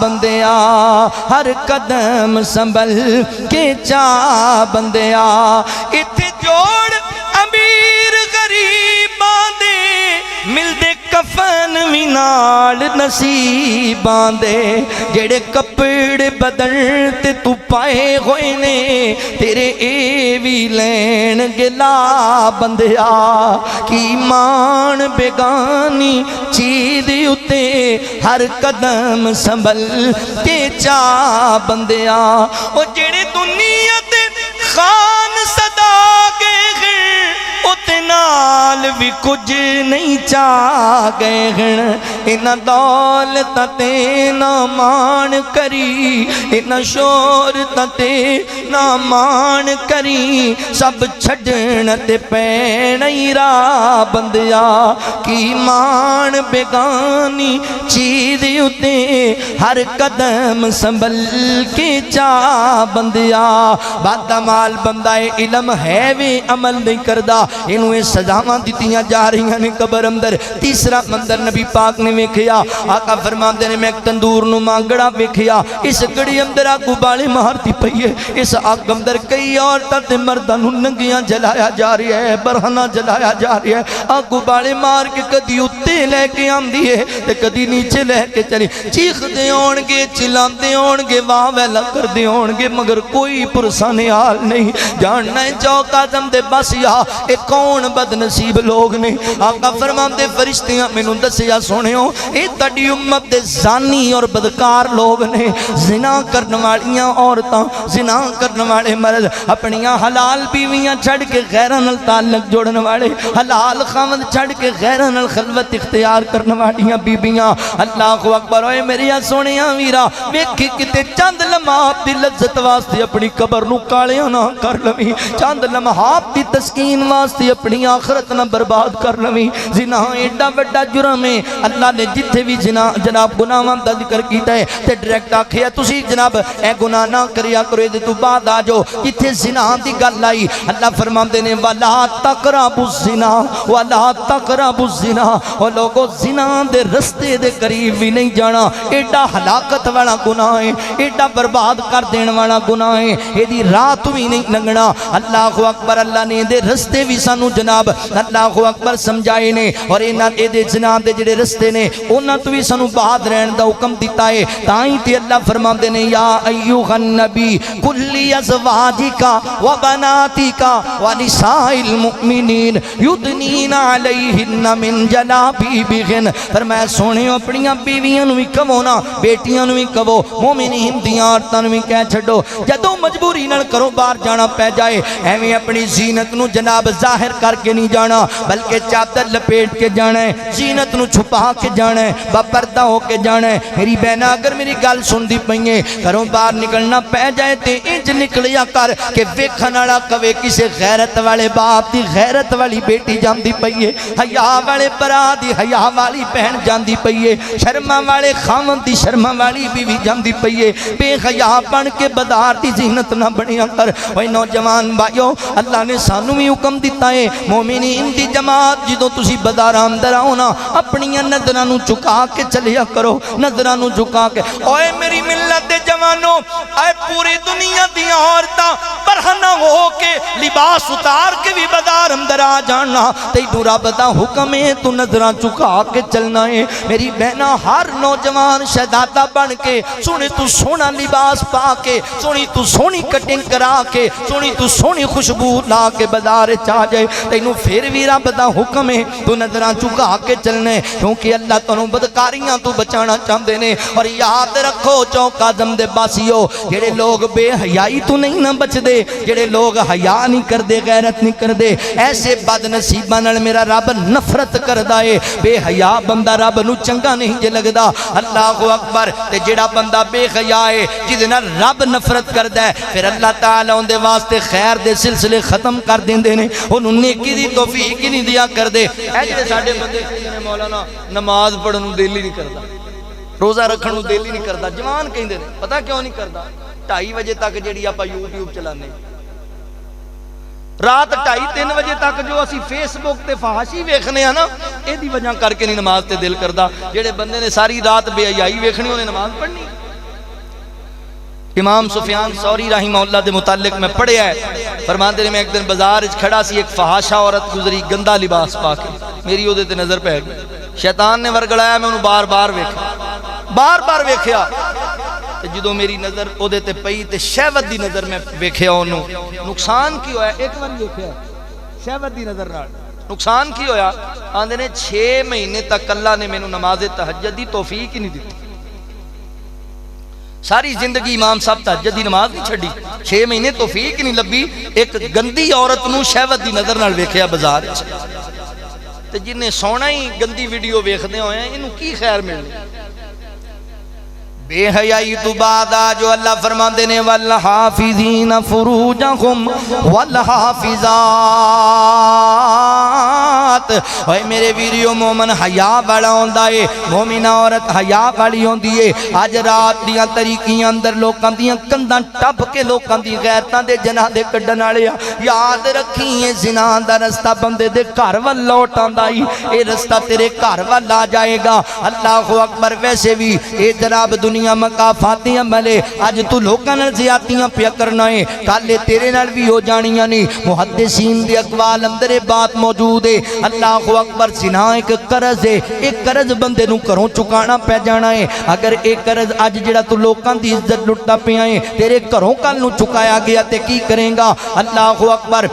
بندیا ہر قدم سنبھل کے چا بندیا اتھے جوڑ امیر غریباں دے مل دے کفن بھی نال نصیباں دے جڑے کپڑے بدل تے تو پائے ہوئے نے تیرے اے بھی لین گلا بندیا کی مان بیگانی چیز اتے ہر قدم سنبھل کے چا بندیا او جڑے دنیا تے خان صدا گئے ہیں اتے نال بھی کچھ نہیں چاہ گئے ہیں انہ دولت تے نہ مان کری انہ شہرت تے نہ مان کری سب چھڑن تے پینی را بندیا کی مان بیگانی چیز اتے ہر قدم سنبھل کے چا بندیا بدعمال بندہ علم ہے وے عمل نہیں کردہ انہوں سزا سزاواں دتیاں جا رہی نے قبر اندر۔ تیسرا منظر نبی پاک نے ویکھیا، آقا فرماندے نے میں ایک تندور نما گڑا ویکھیا، اس گڑی اندر اگ ابالے مارتی پئی ہے، اس اگ اندر کئی عورتاں تے مرداں نوں ننگیاں جلایا جا رہی ہے، برہنہ جلایا جا رہی ہے، اگ ابالے مار کے کدی اتے لے کے آندی ہے تے کدی نیچے لے کے چلی، چیخ دے ہون گے، چلاندے ہون گے، واہ ویلا کر دے ہون گے، مگر کوئی پرسان حال نہیں۔ جاننا ہے چوک اعظم دے بس یا اے کون بد نصیب لوگ نے؟ آقا فرماندے فرشتیاں مینوں دسیا سنیو، اے تہاڈی امت دے زانی اور بدکار لوگ نے، زنا کرن والیاں عورتاں، زنا کرن والے مرد، اپنیاں حلال بیویاں چھڑ کے غیراں نال تعلق جوڑن والے، حلال خاوند چھڑ کے غیراں نال خلوت اختیار کرن والیاں بیبیاں۔ اللہ اکبر، اوے میریاں سونیاں ویرا ویکھی کتے چند لمحات دی لذت واسطے اپنی قبر نو کالیاں نہ کر لویں، چند لمحات دی تسکین واسطے اپنی آخرت نہ برباد کر لویں۔ زنا ایڈا بڑا جرم ہے، اللہ نے جتھے بھی زنا جناب گناہاں دا ذکر کیتا ہے تے ڈائریکٹ آکھیا تسی جناب اے گناہ نہ کریا کرو، دے تو بعد آ جاؤ جتھے زنا دی گل آئی اللہ فرماندے نے ولا تقربوا الزنا ولا تقربوا الزنا، او لوگو زنا دے رستے دے قریب بھی نہیں جانا، ایڈا ہلاکت والا گناہ ہے، ایڈا برباد کر دین والا گناہ ہے، ایدی رات بھی نہیں لنگنا۔ اللہ اکبر، اللہ نے دے رستے بھی سانو جناب اللہ اکبر سمجھائے نے، اور انہاں دے جناب دے جڑے رستے نے انہاں تو بھی سانو بعد رہن دا حکم دیتا ہے۔ تائیں تے اللہ فرماندے نے یا ایھا النبی کل ازواجک و بناتک و نساء المؤمنین یدنین علیہن من جلابیبہن، فرمایا سونے اپنی بیویاں نو بھی کہو نا، بیٹیاں نو بھی کہو، مومنین دیاں عورتاں نو بھی کہہ چھڈو، جدوں مجبوری نال کرو باہر جانا پہ جائے ایویں اپنی زینت نو جناب ظاہر کر کے نہیں جانا، بلکہ چادر لپیٹ کے جانا ہے، زینت نو چھپا کے جانا ہے، باپردہ ہو کے جانا ہے۔ میری بہنہ اگر میری گل سن دی پئیں، گھروں باہر نکلنا پہ جائے تے انج نکلیا کر کہ ویکھن والا کہے کسے غیرت والے باپ دی غیرت والی بیٹی جاندی پئی ہے، حیا والے برا دی حیا والی بہن جاندی پئی ہے، شرما والے خاوند دی شرما والی بیوی جاندی پئی ہے، بے حیا بن کے بدار دی زینت نہ بنیا کر۔ اوے نوجوان بھائیو، اللہ نے سانو بھی حکم دیتا ہے مومنین دی جماعت جدوں تسی بازار اندر آؤ نا اپنی نظراں نو چکا کے چلیا کرو، نظراں نو چکا کے۔ اوے میری ملت دے جوانو، اے پوری دنیا دی عورتاں برہنہ ہو کے لباس اتار کے بھی بازار اندر آ جانا، تینوں رب دا حکم ہے تو نظراں چکا کے چلنا ہے۔ میری بہنا ہر نوجوان شہزادہ بن کے سونے تو سونا لباس پا کے، سونی تو سونی کٹنگ کرا کے، سونی تو سونی خوشبو لا کے بازار چا جائے، تینوں پھر بھی رب دا حکم ہے تو نظراں چکا کے چلنے، کیونکہ اللہ تنوں بدکاریاں تو بچانا چاہتے نے۔ اور یاد رکھو چوک اعظم دے باسیو، جڑے لوگ بے حیائی تو نہیں نہ بچ دے، جڑے لوگ حیا نہیں کر دے، غیرت نہیں کر دے، ایسے بد نصیباں نال میرا رب نفرت کردا ہے۔ بے حیا بندہ رب نو چنگا نہیں جے لگدا۔ اللہ اکبر، تے جڑا بندہ بے حیا ہے جس نال رب نفرت کردا ہے، پھر اللہ تعالی اون دے واسطے خیر دے سلسلے ختم کر دیندے نے، اونوں نیکی دی توفیق ہی نہیں دیا کردے۔ اے جڑے ساڈے بندے کہندے نے مولانا نماز پڑھن نوں دل ہی نہیں کردا، روزہ رکھن نوں دل ہی نہیں کردا، جوان کہندے نے پتہ کیوں نہیں کردا؟ 2:30 بجے تک جڑی آپا یوٹیوب چلانے، رات 2:30-3 بجے تک جو اسی فیس بک تے فحاشی ویکھنے ہاں نا، اے دی وجہ کر کے نہیں نماز تے دل کردا۔ جڑے بندے نے ساری رات بے حیائی ویکھنی انہیں نماز پڑھنی۔ امام سفیان ثوری رحمہ اللہ دے متعلق میں پڑھیا ہے، فرماندے نے میں ایک دن بازار وچ کھڑا سی، ایک فحاشا عورت گزری گندا لباس پا کے، میری اودے تے نظر پہ گئی، شیطان نے ورگڑایا، میں انہوں بار بار ویکھیا، تے جدوں میری نظر اودے تے پئی تے شہوت دی نظر میں ویکھیا انہوں۔ نقصان کی ہویا؟ ایک بار ویکھیا شہوت دی نظر نال نقصان کی ہویا؟ آندے نے 6 مہینے تک اللہ نے مینوں نماز تہجد دی توفیق ہی نہیں دیتی۔ ساری زندگی امام صاحب تہجد دی نماز نہیں چھڈی، 6 مہینے توفیق نہیں لبی، ایک گندی عورت نو شہوت دی نظر نال ویکھیا بازار وچ، تے جنہیں سونا ہی گندی ویڈیو ویکھدے ہوئے ہیں انہوں کی خیر ملنی؟ بے حیائی تو بعد جو اللہ فرماندے نے والحافظین فروجہم والحافظات ذات اوے میرے ویریو مومن حیا والا ہوندا ہے مومنہ عورت حیا والی ہوندی ہے اج رات دیاں طریقیاں اندر لوکاں دیاں کنداں ٹپ کے لوکاں دی غیرتاں دے جنازے کڈن والے یاد رکھی اے زنا دا رستہ بندے دے گھر ول لوٹ آندا ہی اے رستہ تیرے گھر ول آ جائے گا اللہ اکبر ویسے بھی اے جناب دنیا مکافاتی عمل ہے اج تو لوکاں نال زیادتیاں پیا کرنا ہے کل تیرے نال بھی ہو جانیاں نہیں محدثین دے اقوال اندر یہ بات موجود ہے اللہ اکبر زنا ایک قرض ہے ایک قرض بندے نو گھروں چکانا پہ جانا ہے اگر ایک قرض اج جڑا تو لوکاں دی عزت لٹتا پیا ہے تیرے گھروں کل نو چکایا گیا تے کی کرے گا اللہ اکبر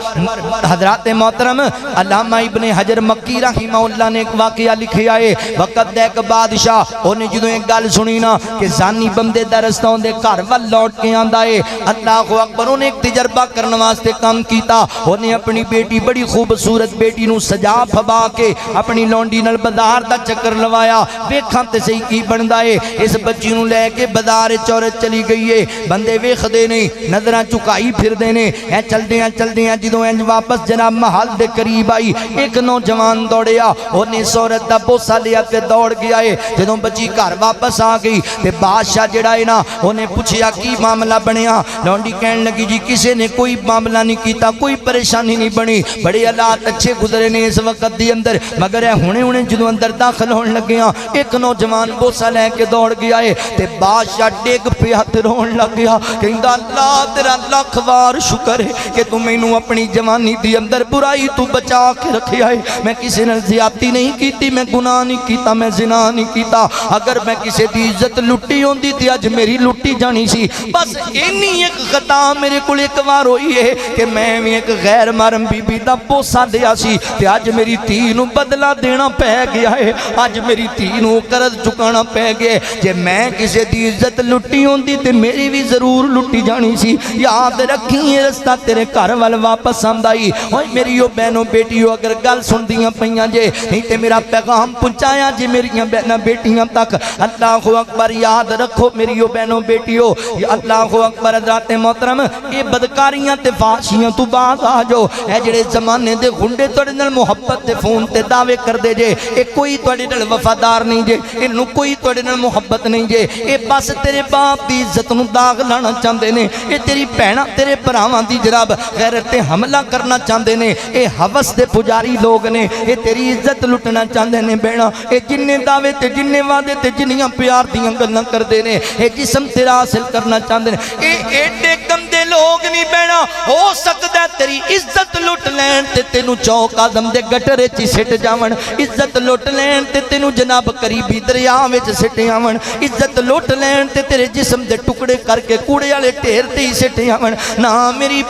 حضرات محترم علامہ ابن حجر مکی رحمہ اللہ نے ایک واقعہ لکھیا ہے وقت دے ایک بادشاہ انہیں جدوں ایک گل سنی نا کہ زانی بندے دا رستہ دے گھر ول لوٹ کے آندا ہے اللہ اکبر انہیں ایک تجربہ کرنے واسطے کام کیتا انہیں اپنی بیٹی بڑی خوبصورت بیٹی نو سجا پھبا کے اپنی لونڈی نال بازار دا چکر لوایا ویکھاں تے صحیح کی بندا ہے اس بچی نو لے کے بازار چورت چلی گئی ہے بندے ویکھدے نہیں نظراں چکائی پھردے نے اے چلدیاں جدوں انج واپس جناب محل دے قریب آئی ایک نوجوان دوڑیا انہیں عورت دا بوسا لیا کے دوڑ گیا ہے جدوں بچی گھر واپس آ گئی تے بادشاہ جڑا ہے نا انہیں پوچھیا کی معاملہ بنیا لونڈی کہن لگی جی کسے نے کوئی معاملہ نہیں کیتا کوئی پریشانی نہیں بنی بڑے حالات اچھے گزرے نے اس وقت دی اندر مگر ہونے جدوں اندر داخل ہون لگیاں ایک نوجوان بوسا لے کے دوڑ گیا ہے تے بادشاہ ڈگ پیا تے رون لگ گیا کہندا اللہ تیرا لاکھ وار شکر ہے کہ تو مینوں اپنی جوانی دی اندر برائی تو بچا کے رکھیا ہے میں کسی نے زیادتی نہیں کیتی میں گناہ نہیں کیتا میں زنا نہیں کیتا اگر میں کسی دی عزت لٹی ہوندی تے اج میری لٹی جانی سی بس اینی ایک خطا میرے کول ایک وار ہوئی ہے کہ میں بھی ایک غیر محرم بی بی دا بوسا دیا سی تے اج میری تھی نو بدلہ دینا پہ گیا ہے اج میری تھی نو قرض چکانا پہ گیا جے میں کسی دی عزت لٹی ہوندی تے میری بھی ضرور لٹی جانی سی یاد رکھی یہ رستہ تیرے گھر وال واپس آندا ہی اوے میریو بہنوں بیٹیو اگر گل سندیاں پیاں جے نہیں تے میرا پیغام پہنچایا جے میریاں بہناں بیٹیاں تک اللہ اکبر یاد رکھو میریو بہنوں بیٹیو اللہ اکبر حضرات محترم یہ بدکاریاں تے فحشیاں تو باز آ جاؤ اے جڑے زمانے دے گنڈے تواڈے نال محبت تے فون تے دعوے کر دے جے اے کوئی تواڈے نال وفادار نہیں جے اینوں کوئی تواڈے نال محبت نہیں جے اے بس تیرے باپ دی عزت نوں داغ لانا چاہندے نے اے تیری بہناں تیرے بھراواں دی جناب غیرت تے حملہ کرنا چاہندے نے اے ہوس دے پجاری لوگ نے اے تیری عزت لٹنا چاہندے نے بہنا اے جننے دعوے تے جننے وعدے تے جنیاں پیار دیاں گلاں کردے نے اے جسم تیرا حاصل کرنا چاہندے نے اے ایڈے گندے لوگ نہیں بہنا ہو سکدا ہے تیری عزت لٹ لین تے تینوں چوک آدم دے گٹرے چ سٹ جاون عزت لٹ لین تے تینوں جناب قریبی دریا وچ سٹ آون عزت لٹ لین تے تیرے جسم دے ٹکڑے کر کے کوڑے والے ڈھیر تے ہی سٹ آون نہ میری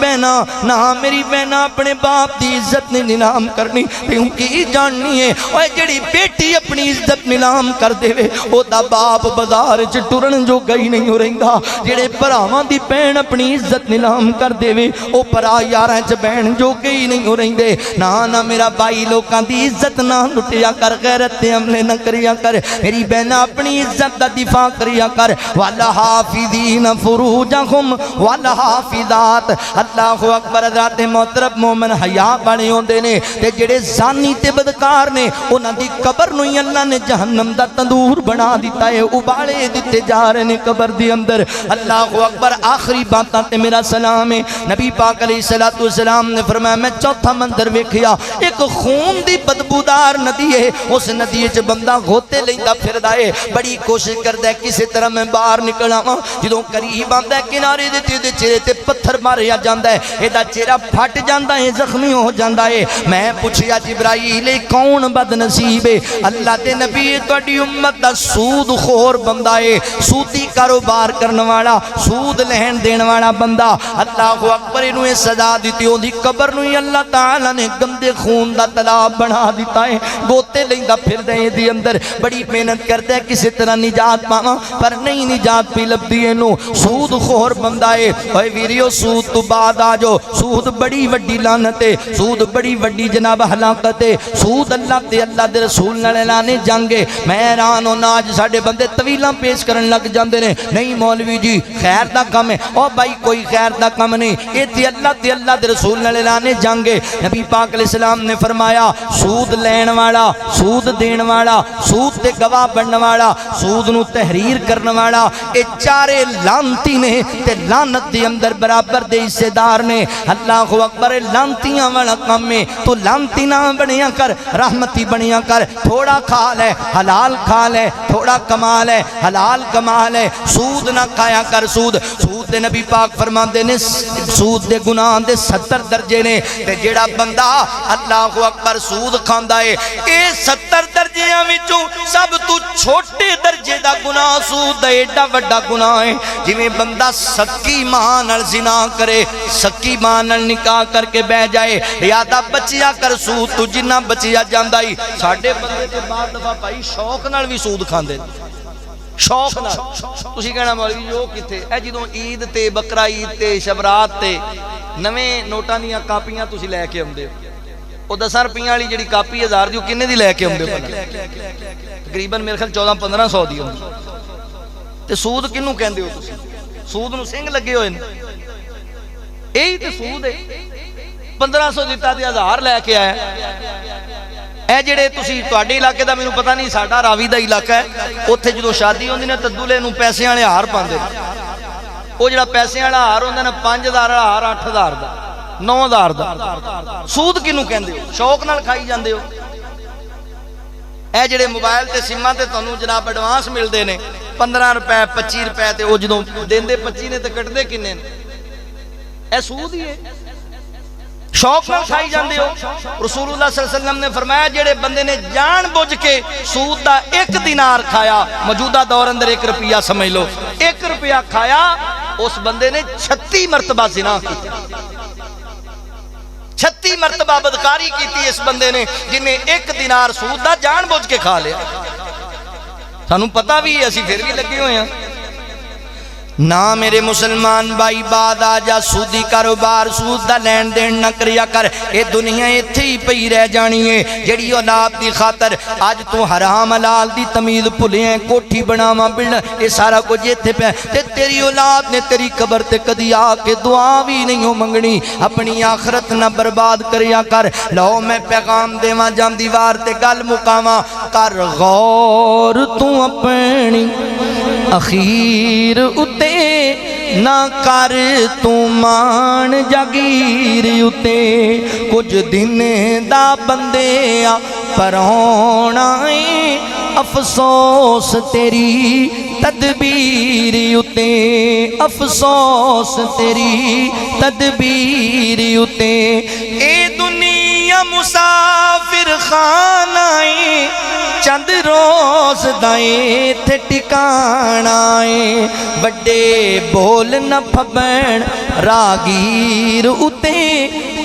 بہنا اپنے باپ دی عزت نے نیلام کرنی کیونکہ جاننی ہے اوے جڑی بیٹی اپنی عزت نیلام کر دے وے او دا باپ بازار وچ ٹرن جو گئی نہیں ہو رہندا جڑے بھراواں دی بہن اپنی عزت نیلام کر دے وے او پرا یاراں چ بہن جو گئی نہیں ہو رہندے نہ میرا بھائی لوکاں دی عزت نہ لٹیا کر غیرت تے حملے نہ کریا کر میری بہن اپنی عزت دا دفاع کریا کر والحافظین فروجہم والحافظات اللہ اکبر حضرات محترم مومن حیا والے ہوندے نے تے جڑے زانی تے بدکار نے انہاں دی قبر نوں ہی اللہ نے جہنم دا تندور بنا دیتا ہے ابالے دتے جا رہے نے قبر دی اندر اللہ اکبر آخری باتاں تے میرا سلام ہے نبی پاک علیہ الصلوۃ والسلام نے فرمایا میں چوتھا منظر ویکھیا ایک خون دی بدبودار ندی ہے اس ندی وچ بندہ غوطے لیندا پھردا ہے بڑی کوشش کردا ہے کسی طرح میں باہر نکل آواں جدوں قریب آندا ہے کنارے دے چہرے تے پتھر ماریا جاندا ہے ایدا چہرہ پھٹ جاندا ہے زخمی ہو جاندا ہے میں پوچھیا جبرائیل کون بد نصیب ہے اللہ دے نبی تہاڈی امت دا سود خور بندہ ہے سودی کاروبار کرن والا سود لہن دین والا بندہ اللہ اکبر انہوں نے سزا دیتی ہوں دی قبر نوں ہی اللہ تعالیٰ نے گندے خون دا تالاب بنا دیتا ہے گوتے لیندا پھر دے دی اندر بڑی محنت کرتا ہے کسی طرح نجات پاواں پر نہیں نجات پی لبدی ہے نو سود خور بندہ ہے اوے ویریو سود تو بعد آ جو سود بڑی وڈی لعنت ہے سود بڑی وڈی جناب ہلاکت ہے سود اللہ تے اللہ دے رسول نال اعلانے جنگے میں حیران ہونا اج ساڈے بندے طویلاں پیش کرن لگ جاندے نے نہیں مولوی جی خیر دا کم ہے او بھائی کوئی خیر دا کم نہیں اے تے اللہ دے رسول نال اعلانے جنگے نبی پاک علیہ السلام نے فرمایا فرمایا سود لین والا، سود دین والا، سود تے گواہ بنن والا، سود نو تحریر کرن والا، اے چارے لانتی نے تے لعنت دے اندر برابر دے حصے دار نے۔ اللہ اکبر، لانتیاں والا کام میں تو لانتی نہ بنیا کر، رحمتی بنیا کر۔ تھوڑا کھا لے حلال کھا لے، تھوڑا کما لے حلال کما لے، سود نہ کھایا کر۔ سود دے نبی پاک فرماندے نے سود دے گناہ دے 70 درجے نے، تے جیڑا بندہ اللہ اکبر سود کھاندا ہے، اے 70 درجیاں وچوں سب تو چھوٹے درجے دا گناہ سود دا ایڈا وڈا گناہ ہے۔ جویں بندہ سکی ماں نال زنا کرے، سکی ماں نال نکاح کر کے بہ جائے، یادا بچیا کر سود تو جنہ بچیا جاندا ہی۔ ساڈے بندے تے بعد دفعہ بھائی شوق نال بھی سود کھاندے، شوق نال۔ تسی کہنا مولوی جو کتے اے جدوں عید تے بقرہ عید تے شبرات تے نویں نوٹاں دیاں کاپیاں تسی لے کے آندے ہو، او 10 روپیاں والی جڑی کاپی 1000 دی او کنے دی لے کے آندے ہو؟ تقریباً میرے خیال 1400-1500 دی ہوندی۔ تے سود کنوں کہندے ہو تسی؟ سود نو سنگ لگے ہوئے نے، یہی تے سود ہے۔ 1500 دیتا تے 1000 لے کے آیا۔ اے جڑے تسی تواڈے علاقے دا مینوں پتہ نہیں، ساڈا راوی دا علاقہ ہے، اوتھے جدوں شادی ہوندی نا تدولے نوں پیسے والے ہار پاندے، او جڑا پیسے والا ہار ہوندا نا 5000 والا ہار 8000 دا 9000 دا۔ سود کینوں کہندے ہو؟ شوق نال کھائی جاندے ہو۔ اے جڑے موبائل تے سماں تے تانوں جناب ایڈوانس ملدے نے 15 روپے 25 روپے تے او جدوں دیندے 25 نے تے کٹدے کنے نے؟ اے سود ہی ہے، شوق نال کھائی جاندے ہو۔ رسول اللہ صلی اللہ علیہ وسلم نے فرمایا جڑے بندے نے جان بوجھ کے سود دا 1 دینار کھایا، موجودہ دور اندر 1 روپیہ سمجھ لو، 1 روپیہ کھایا، اس بندے نے 36 مرتبہ زنا کی، 36 مرتبہ بدکاری کی تھی اس بندے نے، جن نے 1 دینار سود دا جان بوجھ کے کھا لیا۔ سانوں پتہ بھی ہے، اسی پھر بھی لگے ہوئے ہیں۔ نہ میرے مسلمان بھائی بعد آ جا سودی کاروبار سود دا لین دین نہ کریا کر، اے دنیا ایتھے ہی پئی رہ جانی ہے۔ جڑی اولاد دی خاطر اج تو حرام حلال دی تمیز بھلے کوٹھی بناواں بلڈ، اے سارا کچھ ایتھے پہ تے تیری اولاد نے تیری قبر تے کدی آ کے دعا بھی نہیں ہو منگنی۔ اپنی آخرت نہ برباد کریا کر۔ لو میں پیغام دیواں جان دیوار تے گل مکاواں، کر غور تو اپنی اخیر اتے نہ کر تو مان جاگیر اتے، کچھ دن دا بندے پر ہونا ہے افسوس تیری تدبیر اتے، افسوس تیری تدبیر اتے۔ اے دنیا مسافر خانہ ہے، چند روز دائیں تھے ٹکانا ہے، بڑے بول نہ پھبن راگیر اتے،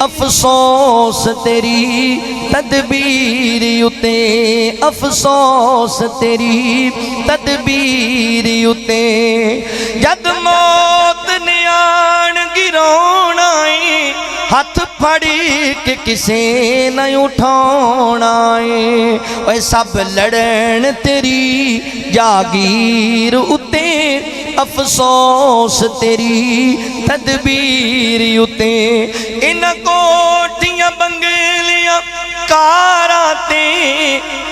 افسوس تیری تدبیر اتے، افسوس تیری تدبیر اتے۔ جد موت نے آن گرونا ہے، ہاتھ پھڑی کہ کسے نہ اٹھانا ہے، اے سب لڑن تیری جاگیر اتے، افسوس تیری تدبیر اتے۔ ان کوٹھیاں بنگلیاں کاراں تے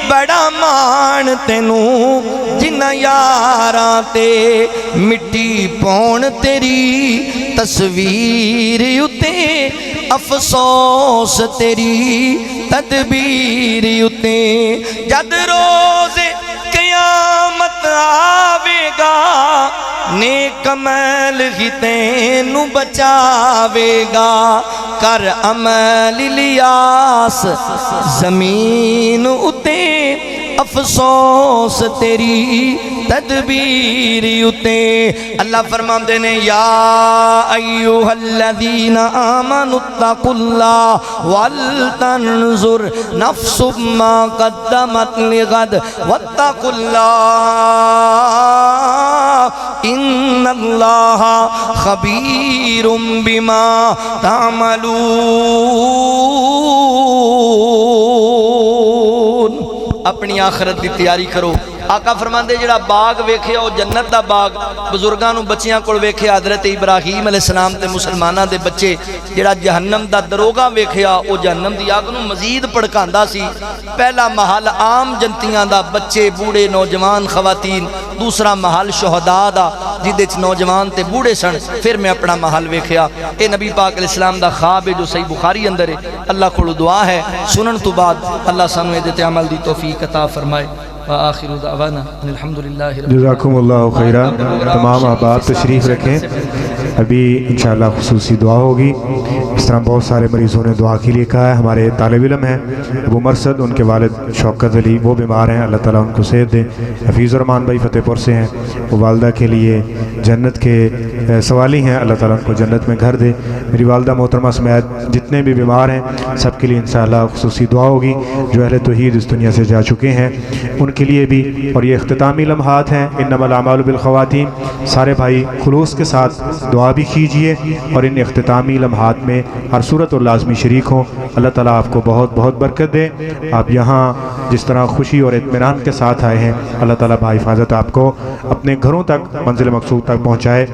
بڑا مان تینوں جنہ یاراں تے، مٹی پون تیری تصویر اتے، افسوس تیری تدبیر اتے۔ جد روز قیامت آوے گا، نیک عمل ہی تینوں بچاوے گا، کر عمل لیاس زمین اتے، افسوس تیری تدبیر اتے۔ اللہ فرماندے نے یا ایھا الذین آمنوا اتقوا اللہ ولتنظر نفس ما قدمت لغد واتقوا اللہ ان اللہ خبیر بما تعملون۔ اپنی آخرت کی تیاری کرو، آقا فرماندے جڑا باغ ویکھیا او جنت دا باغ بزرگاں نو بچیاں کول ویکھیا حضرت ابراہیم علیہ السلام تے مسلماناں دے بچے جڑا جہنم دا دروگا ویکھیا او جہنم دی اگ نو مزید بھڑکاندا سی پہلا محل عام جنتیاں دا بچے بوڑھے نوجوان خواتین دوسرا محل شہداء دا جدے چ نوجوان تے بوڑھے سن پھر میں اپنا محل ویکھیا اے نبی پاک علیہ السلام دا خواب ہے جو صحیح بخاری اندر ہے اللہ کو دعا ہے سنن تو بعد اللہ سانو اے تے عمل دی توفیق عطا فرمائے وآخر دعوانا ان الحمدللہ رب جزاکم اللہ خیرہ تمام احباب تشریف رکھیں ابھی انشاءاللہ خصوصی دعا ہوگی اس طرح بہت سارے مریضوں نے دعا کے لیے کہا ہے ہمارے طالب علم ہیں ابو مرسد ان کے والد شوکت علی وہ بیمار ہیں اللہ تعالیٰ ان کو صحت دے حفیظ الرحمان بھائی فتح پور سے ہیں وہ والدہ کے لیے جنت کے سوالی ہیں اللہ تعالیٰ ان کو جنت میں گھر دے میری والدہ محترمہ سمیت جتنے بھی بیمار ہیں سب کے لیے انشاءاللہ خصوصی دعا ہوگی جو اہل توحید اس دنیا سے جا چکے ہیں ان کے لیے بھی اور یہ اختتامی لمحات ہیں انما الاعمال بالخواتیم سارے بھائی خلوص کے ساتھ دعا بھی کیجئے اور ان اختتامی لمحات میں ہر صورت اور لازمی شریک ہوں اللہ تعالیٰ آپ کو بہت بہت برکت دے آپ یہاں جس طرح خوشی اور اطمینان کے ساتھ آئے ہیں اللہ تعالیٰ بحفاظت آپ کو اپنے گھروں تک منزل مقصود تک پہنچائے